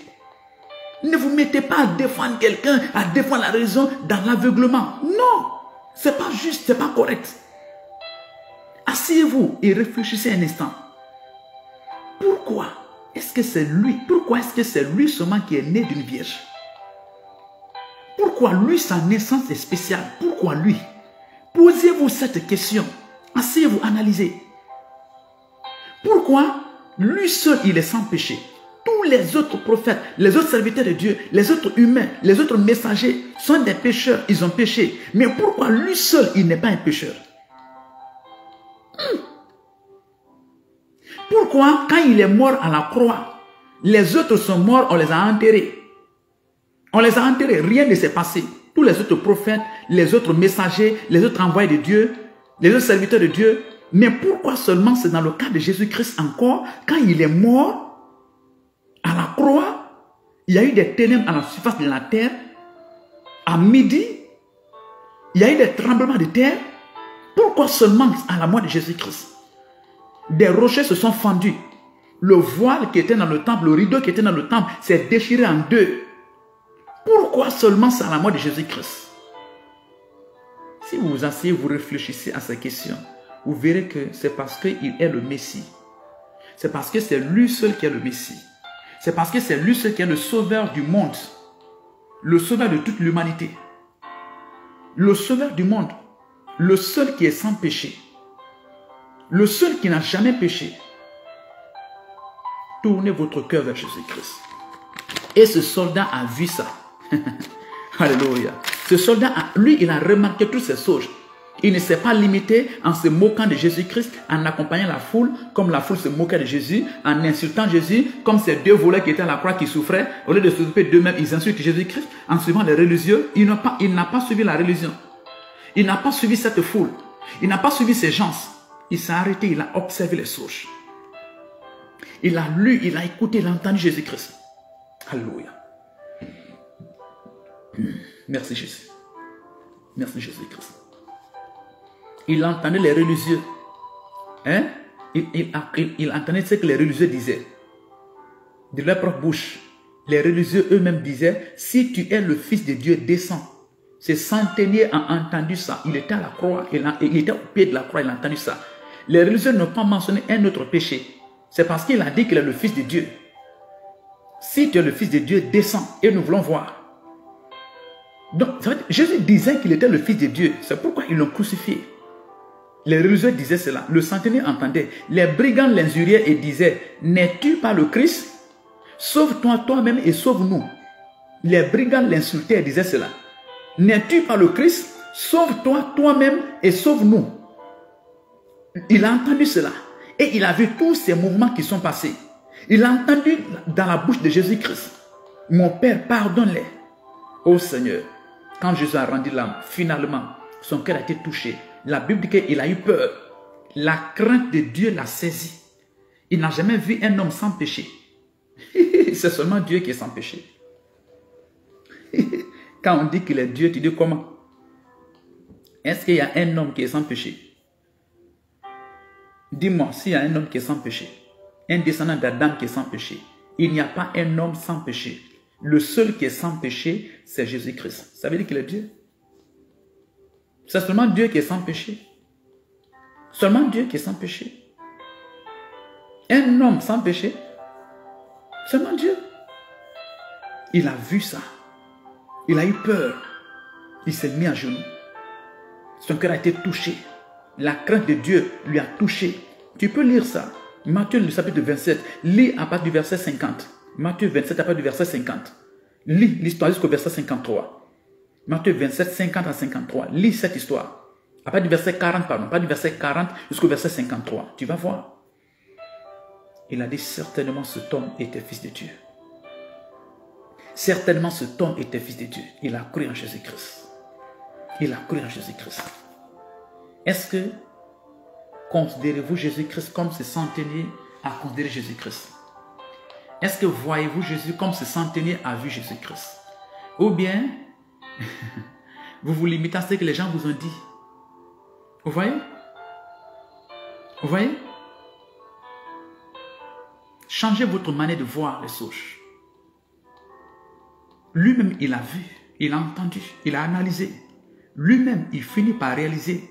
Ne vous mettez pas à défendre quelqu'un, à défendre la raison dans l'aveuglement. Non, c'est pas juste, c'est pas correct. Asseyez-vous et réfléchissez un instant. Pourquoi est-ce que c'est lui? Pourquoi est-ce que c'est lui seulement qui est né d'une vierge? Pourquoi lui, sa naissance est spéciale? Pourquoi lui? Posez-vous cette question. Asseyez-vous, analysez. Pourquoi lui seul, il est sans péché? Tous les autres prophètes, les autres serviteurs de Dieu, les autres humains, les autres messagers sont des pécheurs, ils ont péché. Mais pourquoi lui seul, il n'est pas un pécheur? Pourquoi, quand il est mort à la croix, les autres sont morts, on les a enterrés? On les a enterrés, rien ne s'est passé. Tous les autres prophètes, les autres messagers, les autres envoyés de Dieu, les autres serviteurs de Dieu. Mais pourquoi seulement c'est dans le cas de Jésus-Christ encore, quand il est mort à la croix, il y a eu des ténèbres à la surface de la terre, à midi, il y a eu des tremblements de terre. Pourquoi seulement à la mort de Jésus-Christ? Des rochers se sont fendus. Le voile qui était dans le temple, le rideau qui était dans le temple s'est déchiré en deux. Pourquoi seulement c'est à la mort de Jésus-Christ? Si vous vous asseyez, vous réfléchissez à ces questions, vous verrez que c'est parce qu'il est le Messie. C'est parce que c'est lui seul qui est le Messie. C'est parce que c'est lui seul qui est le sauveur du monde. Le sauveur de toute l'humanité. Le sauveur du monde. Le seul qui est sans péché. Le seul qui n'a jamais péché. Tournez votre cœur vers Jésus-Christ. Et ce soldat a vu ça. Alléluia. Ce soldat, lui, il a remarqué toutes ces choses. Il ne s'est pas limité en se moquant de Jésus-Christ, en accompagnant la foule, comme la foule se moquait de Jésus, en insultant Jésus, comme ces deux voleurs qui étaient à la croix qui souffraient. Au lieu de s'occuper d'eux-mêmes, ils insultent Jésus-Christ en suivant les religieux. Il n'a pas suivi la religion. Il n'a pas suivi cette foule. Il n'a pas suivi ces gens. Il s'est arrêté, il a observé les choses. Il a lu, il a écouté, il a entendu Jésus-Christ. Alléluia. Merci Jésus. Merci Jésus-Christ. Il entendait les religieux. Hein? Il entendait ce que les religieux disaient. De leur propre bouche. Les religieux eux-mêmes disaient, si tu es le Fils de Dieu, descends. Ce centenier a entendu ça. Il était à la croix. Il était au pied de la croix. Il a entendu ça. Les religieux n'ont pas mentionné un autre péché. C'est parce qu'il a dit qu'il est le Fils de Dieu. Si tu es le Fils de Dieu, descends. Et nous voulons voir. Donc, Jésus disait qu'il était le Fils de Dieu. C'est pourquoi ils l'ont crucifié. Les religieux disaient cela. Le centenier entendait. Les brigands l'injuriaient et disaient, n'es-tu pas le Christ? Sauve-toi toi-même et sauve-nous. Les brigands l'insultaient et disaient cela. N'es-tu pas le Christ? Sauve-toi toi-même et sauve-nous. Il a entendu cela. Et il a vu tous ces mouvements qui sont passés. Il a entendu dans la bouche de Jésus-Christ. Mon Père, pardonne-les. Ô Seigneur, quand Jésus a rendu l'âme, finalement, son cœur a été touché. La Bible dit qu'il a eu peur. La crainte de Dieu l'a saisi. Il n'a jamais vu un homme sans péché. C'est seulement Dieu qui est sans péché. Quand on dit qu'il est Dieu, tu dis comment? Est-ce qu'il y a un homme qui est sans péché? Dis-moi, s'il y a un homme qui est sans péché, un descendant d'Adam qui est sans péché, il n'y a pas un homme sans péché. Le seul qui est sans péché, c'est Jésus-Christ. Ça veut dire qu'il est Dieu. C'est seulement Dieu qui est sans péché. Seulement Dieu qui est sans péché. Un homme sans péché, seulement Dieu. Il a vu ça. Il a eu peur. Il s'est mis à genoux. Son cœur a été touché. La crainte de Dieu lui a touché. Tu peux lire ça. Matthieu, le chapitre 27. Lis à partir du verset 50. Matthieu 27 à partir du verset 50. Lis l'histoire jusqu'au verset 53. Matthieu 27, 50 à 53. Lis cette histoire. À partir du verset 40, pardon. À partir du verset 40 jusqu'au verset 53. Tu vas voir. Il a dit certainement cet homme était fils de Dieu. Certainement cet homme était fils de Dieu. Il a cru en Jésus-Christ. Il a cru en Jésus-Christ. Est-ce que considérez-vous Jésus-Christ comme ce centenier a considéré Jésus-Christ? Est-ce que voyez-vous Jésus comme ce centenier a vu Jésus-Christ? Ou bien, vous vous limitez à ce que les gens vous ont dit? Vous voyez? Vous voyez? Changez votre manière de voir les choses. Lui-même, il a vu, il a entendu, il a analysé. Lui-même, il finit par réaliser,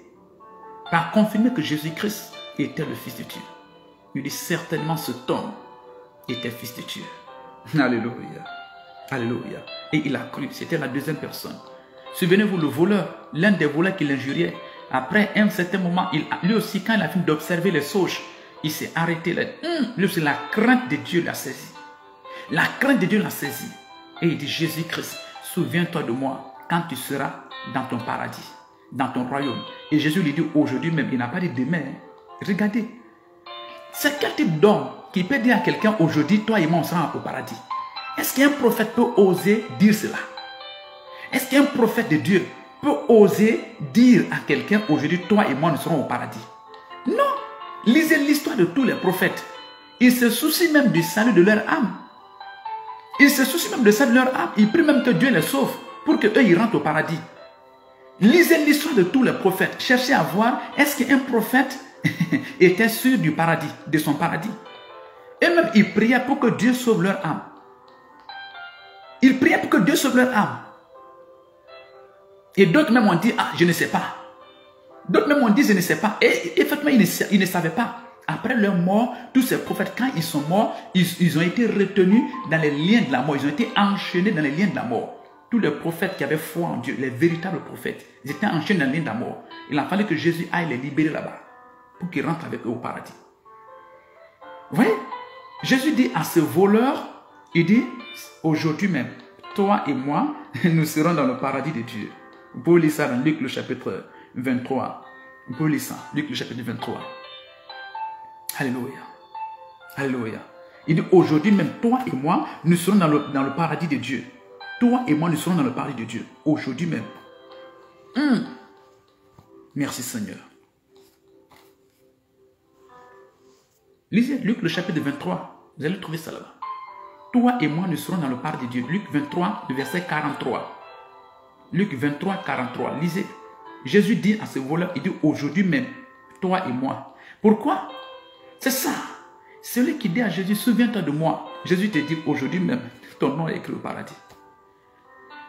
par confirmer que Jésus-Christ était le Fils de Dieu. Il dit certainement cet homme était Fils de Dieu. Alléluia. Alléluia. Et il a cru, c'était la deuxième personne. Souvenez-vous, le voleur, l'un des voleurs qui l'injuriait, après un certain moment, lui aussi, quand il a fini d'observer les sauges, il s'est arrêté là. Lui aussi, la crainte de Dieu l'a saisi. La crainte de Dieu l'a saisi. Et il dit, Jésus-Christ, souviens-toi de moi quand tu seras dans ton paradis, dans ton royaume. Et Jésus lui dit aujourd'hui même, il n'a pas dit demain. Regardez, c'est quel type d'homme qui peut dire à quelqu'un aujourd'hui, toi et moi, on sera au paradis? Est-ce qu'un prophète peut oser dire cela? Est-ce qu'un prophète de Dieu peut oser dire à quelqu'un aujourd'hui, toi et moi, nous serons au paradis? Non. Lisez l'histoire de tous les prophètes. Ils se soucient même du salut de leur âme. Ils se soucient même du salut de leur âme. Ils prient même que Dieu les sauve pour qu'eux, ils rentrent au paradis. Lisez l'histoire de tous les prophètes. Cherchez à voir, est-ce qu'un prophète était sûr du paradis, de son paradis? Et même, ils priaient pour que Dieu sauve leur âme. Ils priaient pour que Dieu sauve leur âme. Et d'autres même ont dit, ah, je ne sais pas. D'autres même ont dit, je ne sais pas. Et effectivement, ils ne savaient pas. Après leur mort, tous ces prophètes, quand ils sont morts, ils ont été retenus dans les liens de la mort. Ils ont été enchaînés dans les liens de la mort. Tous les prophètes qui avaient foi en Dieu, les véritables prophètes, ils étaient enchaînés dans les liens de la mort. Il a fallu que Jésus aille les libérer là-bas pour qu'ils rentrent avec eux au paradis. Vous voyez? Jésus dit à ce voleur, il dit, aujourd'hui même, toi et moi, nous serons dans le paradis de Dieu. Vous pouvez lire ça dans Luc le chapitre 23. Vous pouvez lire ça, Luc le chapitre 23. Alléluia. Alléluia. Il dit aujourd'hui même, toi et moi, nous serons dans le paradis de Dieu. Toi et moi, nous serons dans le paradis de Dieu. Aujourd'hui même. Merci Seigneur. Lisez Luc le chapitre 23. Vous allez trouver ça là-bas. Toi et moi, nous serons dans le paradis de Dieu. Luc 23, le verset 43. Luc 23, 43. Lisez. Jésus dit à ce voleur, il dit aujourd'hui même, toi et moi. Pourquoi? C'est ça. Celui qui dit à Jésus, souviens-toi de moi. Jésus te dit aujourd'hui même, ton nom est écrit au paradis.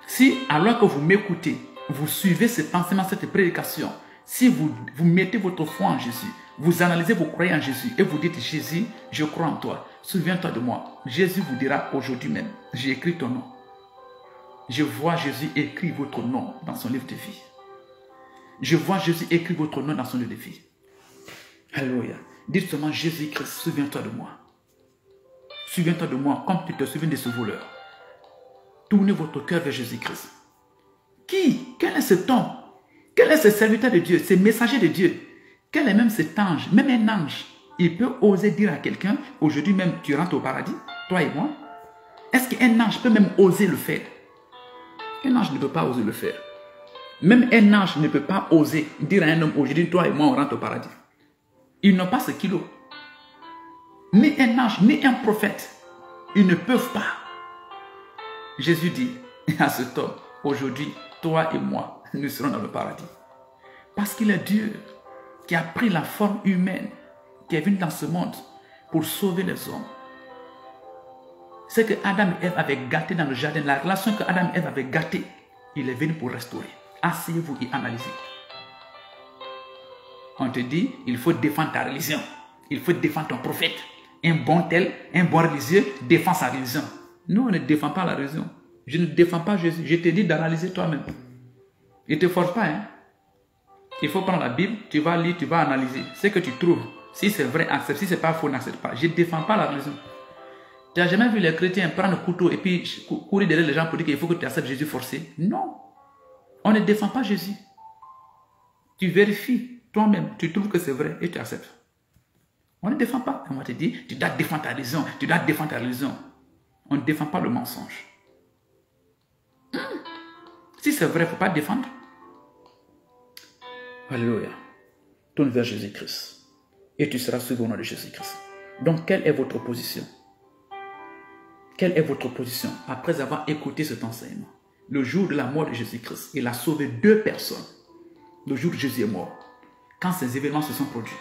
Si, alors que vous m'écoutez, vous suivez cet enseignement, cette prédication, si vous mettez votre foi en Jésus, vous analysez, vous croyez en Jésus et vous dites, Jésus, je crois en toi, souviens-toi de moi. Jésus vous dira aujourd'hui même, j'ai écrit ton nom. Je vois Jésus écrire votre nom dans son livre de vie. Je vois Jésus écrire votre nom dans son livre de vie. Alléluia. Dites seulement, Jésus-Christ, souviens-toi de moi. Souviens-toi de moi comme tu te souviens de ce voleur. Tournez votre cœur vers Jésus-Christ. Qui? Quel est cet homme? Quel est ce serviteur de Dieu, ce messager de Dieu? Quel est même cet ange? Même un ange, il peut oser dire à quelqu'un, aujourd'hui même tu rentres au paradis, toi et moi? Est-ce qu'un ange peut même oser le faire? Un ange ne peut pas oser le faire. Même un ange ne peut pas oser dire à un homme, aujourd'hui toi et moi on rentre au paradis. Ils n'ont pas ce kilo. Ni un ange, ni un prophète. Ils ne peuvent pas. Jésus dit à cet homme, aujourd'hui, toi et moi, nous serons dans le paradis. Parce qu'il est Dieu qui a pris la forme humaine, qui qui est venu dans ce monde pour sauver les hommes. Ce que Adam et Ève avaient gâté dans le jardin, la relation que Adam et Ève avaient gâtée, il est venu pour restaurer. Asseyez-vous et analysez. On te dit, il faut défendre ta religion. Il faut défendre ton prophète. Un bon tel, un bon religieux défend sa religion. Nous, on ne défend pas la religion. Je ne défends pas Jésus. Je te dis d'analyser toi-même. Il ne te force pas. Hein? Il faut prendre la Bible, tu vas lire, tu vas analyser. Ce que tu trouves, si c'est vrai, accepte. Si ce n'est pas faux, n'accepte pas. Je ne défends pas la religion. Tu n'as jamais vu les chrétiens prendre le couteau et puis courir derrière les gens pour dire qu'il faut que tu acceptes Jésus forcé? Non. On ne défend pas Jésus. Tu vérifies toi-même, tu trouves que c'est vrai et tu acceptes. On ne défend pas. On va te dire, tu dois défendre ta religion, tu dois défendre ta religion. On ne défend pas le mensonge. Si c'est vrai, il ne faut pas défendre. Alléluia. Tourne vers Jésus-Christ. Et tu seras sauvé au nom de Jésus-Christ. Donc, quelle est votre position? Quelle est votre position après avoir écouté cet enseignement? Le jour de la mort de Jésus-Christ, il a sauvé 2 personnes. Le jour où Jésus est mort. Quand ces événements se sont produits,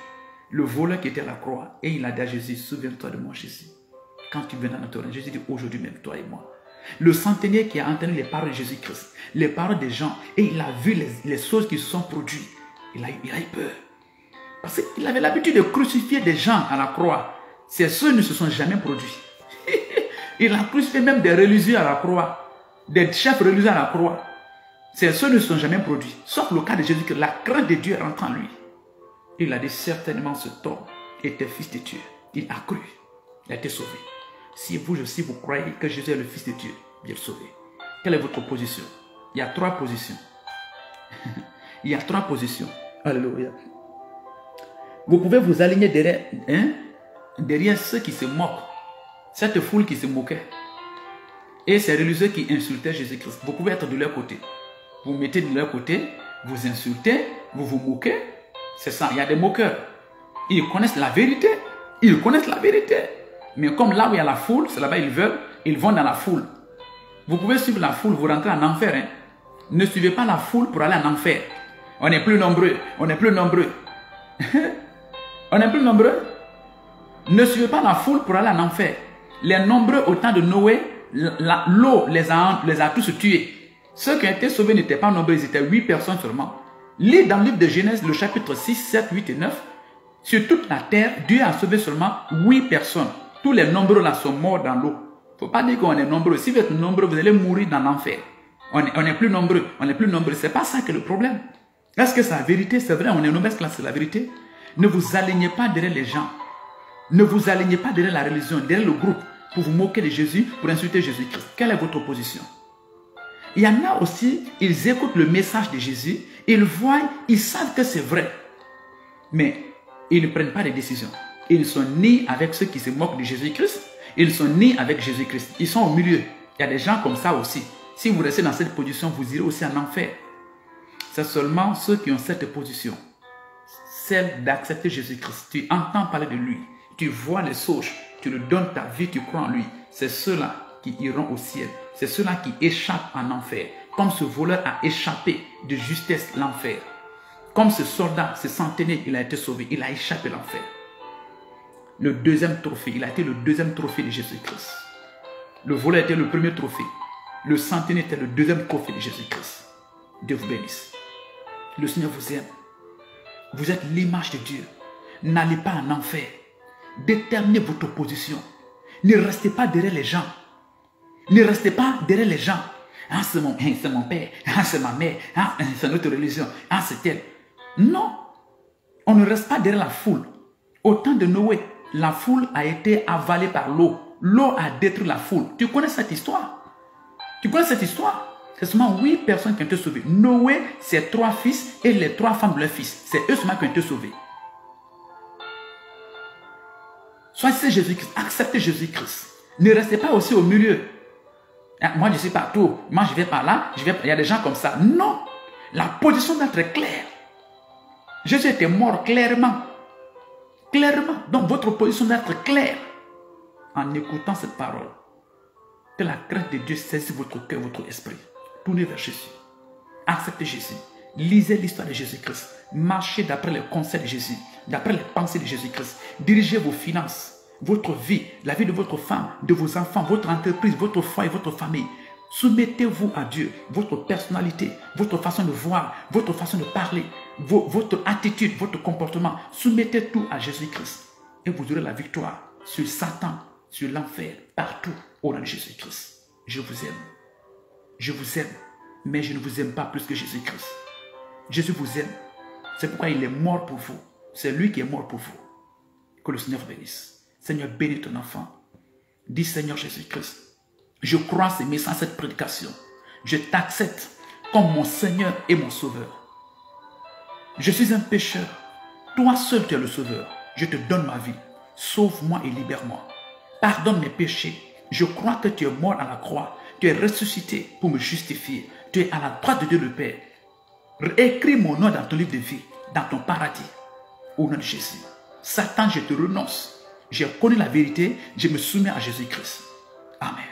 le voleur qui était à la croix, et il a dit à Jésus, souviens-toi de moi, Jésus. Quand tu viens dans notre règne, Jésus dit, aujourd'hui même, toi et moi. Le centenier qui a entendu les paroles de Jésus-Christ, les paroles des gens, et il a vu les choses qui se sont produites. Il a eu peur. Parce qu'il avait l'habitude de crucifier des gens à la croix. Ces choses ne se sont jamais produits. Il a crucifié même des religieux à la croix, des chefs religieux à la croix. Ces choses ne se sont jamais produits. Sauf le cas de Jésus, que la crainte de Dieu rentre en lui. Il a dit certainement cet homme était fils de Dieu. Il a cru. Il a été sauvé. Si vous aussi vous croyez que Jésus est le fils de Dieu, bien sauvé. Quelle est votre position? Il y a 3 positions. Il y a 3 positions. Alléluia. Vous pouvez vous aligner derrière ceux qui se moquent. Cette foule qui se moquait. Et ces religieux qui insultaient Jésus-Christ. Vous pouvez être de leur côté. Vous mettez de leur côté, vous insultez, vous vous moquez. C'est ça, il y a des moqueurs. Ils connaissent la vérité. Ils connaissent la vérité. Mais comme là où il y a la foule, c'est là-bas ils vont dans la foule. Vous pouvez suivre la foule, vous rentrez en enfer. Hein. Ne suivez pas la foule pour aller en enfer. On est plus nombreux. On est plus nombreux. On est plus nombreux. Ne suivez pas la foule pour aller en enfer. Les nombreux au temps de Noé, l'eau les a tous tués. Ceux qui ont été sauvés n'étaient pas nombreux, ils étaient 8 personnes seulement. Lisez dans le livre de Genèse, le chapitre 6, 7, 8 et 9. Sur toute la terre, Dieu a sauvé seulement 8 personnes. Tous les nombreux là sont morts dans l'eau. Il ne faut pas dire qu'on est nombreux. Si vous êtes nombreux, vous allez mourir dans l'enfer. On est plus nombreux. On est plus nombreux. Ce n'est pas ça qui est le problème. Est-ce que c'est la vérité? C'est vrai, on est nombreux, c'est la vérité. Ne vous alignez pas derrière les gens. Ne vous alignez pas derrière la religion, derrière le groupe, pour vous moquer de Jésus, pour insulter Jésus-Christ. Quelle est votre position? Il y en a aussi, ils écoutent le message de Jésus, ils voient, ils savent que c'est vrai. Mais ils ne prennent pas de décision. Ils ne sont ni avec ceux qui se moquent de Jésus-Christ, ils ne sont ni avec Jésus-Christ. Ils sont au milieu. Il y a des gens comme ça aussi. Si vous restez dans cette position, vous irez aussi en enfer. C'est seulement ceux qui ont cette position, celle d'accepter Jésus-Christ. Tu entends parler de lui, tu vois les sauges, tu lui donnes ta vie, tu crois en lui. C'est ceux-là qui iront au ciel. C'est ceux-là qui échappent en enfer. Comme ce voleur a échappé de justesse l'enfer. Comme ce soldat, ce centenaire, il a été sauvé. Il a échappé l'enfer. Le deuxième trophée, il a été le deuxième trophée de Jésus-Christ. Le voleur était le premier trophée. Le centenaire était le deuxième trophée de Jésus-Christ. Dieu vous bénisse. Le Seigneur vous aime. Vous êtes l'image de Dieu. N'allez pas en enfer. Déterminez votre position. Ne restez pas derrière les gens. Ne restez pas derrière les gens. Ah, c'est mon père. Ah, c'est ma mère. Ah, c'est notre religion. Ah, c'est elle. Non. On ne reste pas derrière la foule. Au temps de Noé, la foule a été avalée par l'eau. L'eau a détruit la foule. Tu connais cette histoire? Tu connais cette histoire? C'est seulement 8 personnes qui ont été sauvées. Noé, ses 3 fils et les 3 femmes de leurs fils. C'est eux seulement qui ont été sauvés. Soyez Jésus-Christ. Acceptez Jésus-Christ. Ne restez pas aussi au milieu. Moi, je suis partout. Moi, je vais par là. Il y a des gens comme ça. Non. La position doit être claire. Jésus était mort clairement. Clairement. Donc, votre position doit être claire. En écoutant cette parole. Que la crainte de Dieu saisisse votre cœur, votre esprit. Tournez vers Jésus. Acceptez Jésus. Lisez l'histoire de Jésus-Christ. Marchez d'après les conseils de Jésus, d'après les pensées de Jésus-Christ. Dirigez vos finances, votre vie, la vie de votre femme, de vos enfants, votre entreprise, votre foyer, votre famille. Soumettez-vous à Dieu, votre personnalité, votre façon de voir, votre façon de parler, votre attitude, votre comportement. Soumettez tout à Jésus-Christ et vous aurez la victoire sur Satan, sur l'enfer, partout au nom de Jésus-Christ. Je vous aime. Je vous aime, mais je ne vous aime pas plus que Jésus-Christ. Jésus vous aime. C'est pourquoi il est mort pour vous. C'est lui qui est mort pour vous. Que le Seigneur bénisse. Seigneur, bénis ton enfant. Dis Seigneur Jésus-Christ, je crois ces messages, cette prédication. Je t'accepte comme mon Seigneur et mon Sauveur. Je suis un pécheur. Toi seul tu es le Sauveur. Je te donne ma vie. Sauve-moi et libère-moi. Pardonne mes péchés. Je crois que tu es mort à la croix. Tu es ressuscité pour me justifier. Tu es à la droite de Dieu le Père. Écris mon nom dans ton livre de vie, dans ton paradis. Au nom de Jésus. Satan, je te renonce. J'ai connu la vérité. Je me soumets à Jésus-Christ. Amen.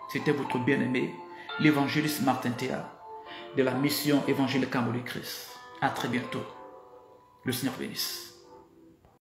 C'était votre bien-aimé, l'évangéliste Martin Théa, de la mission évangélique Amour du Christ. À très bientôt. Le Seigneur bénisse.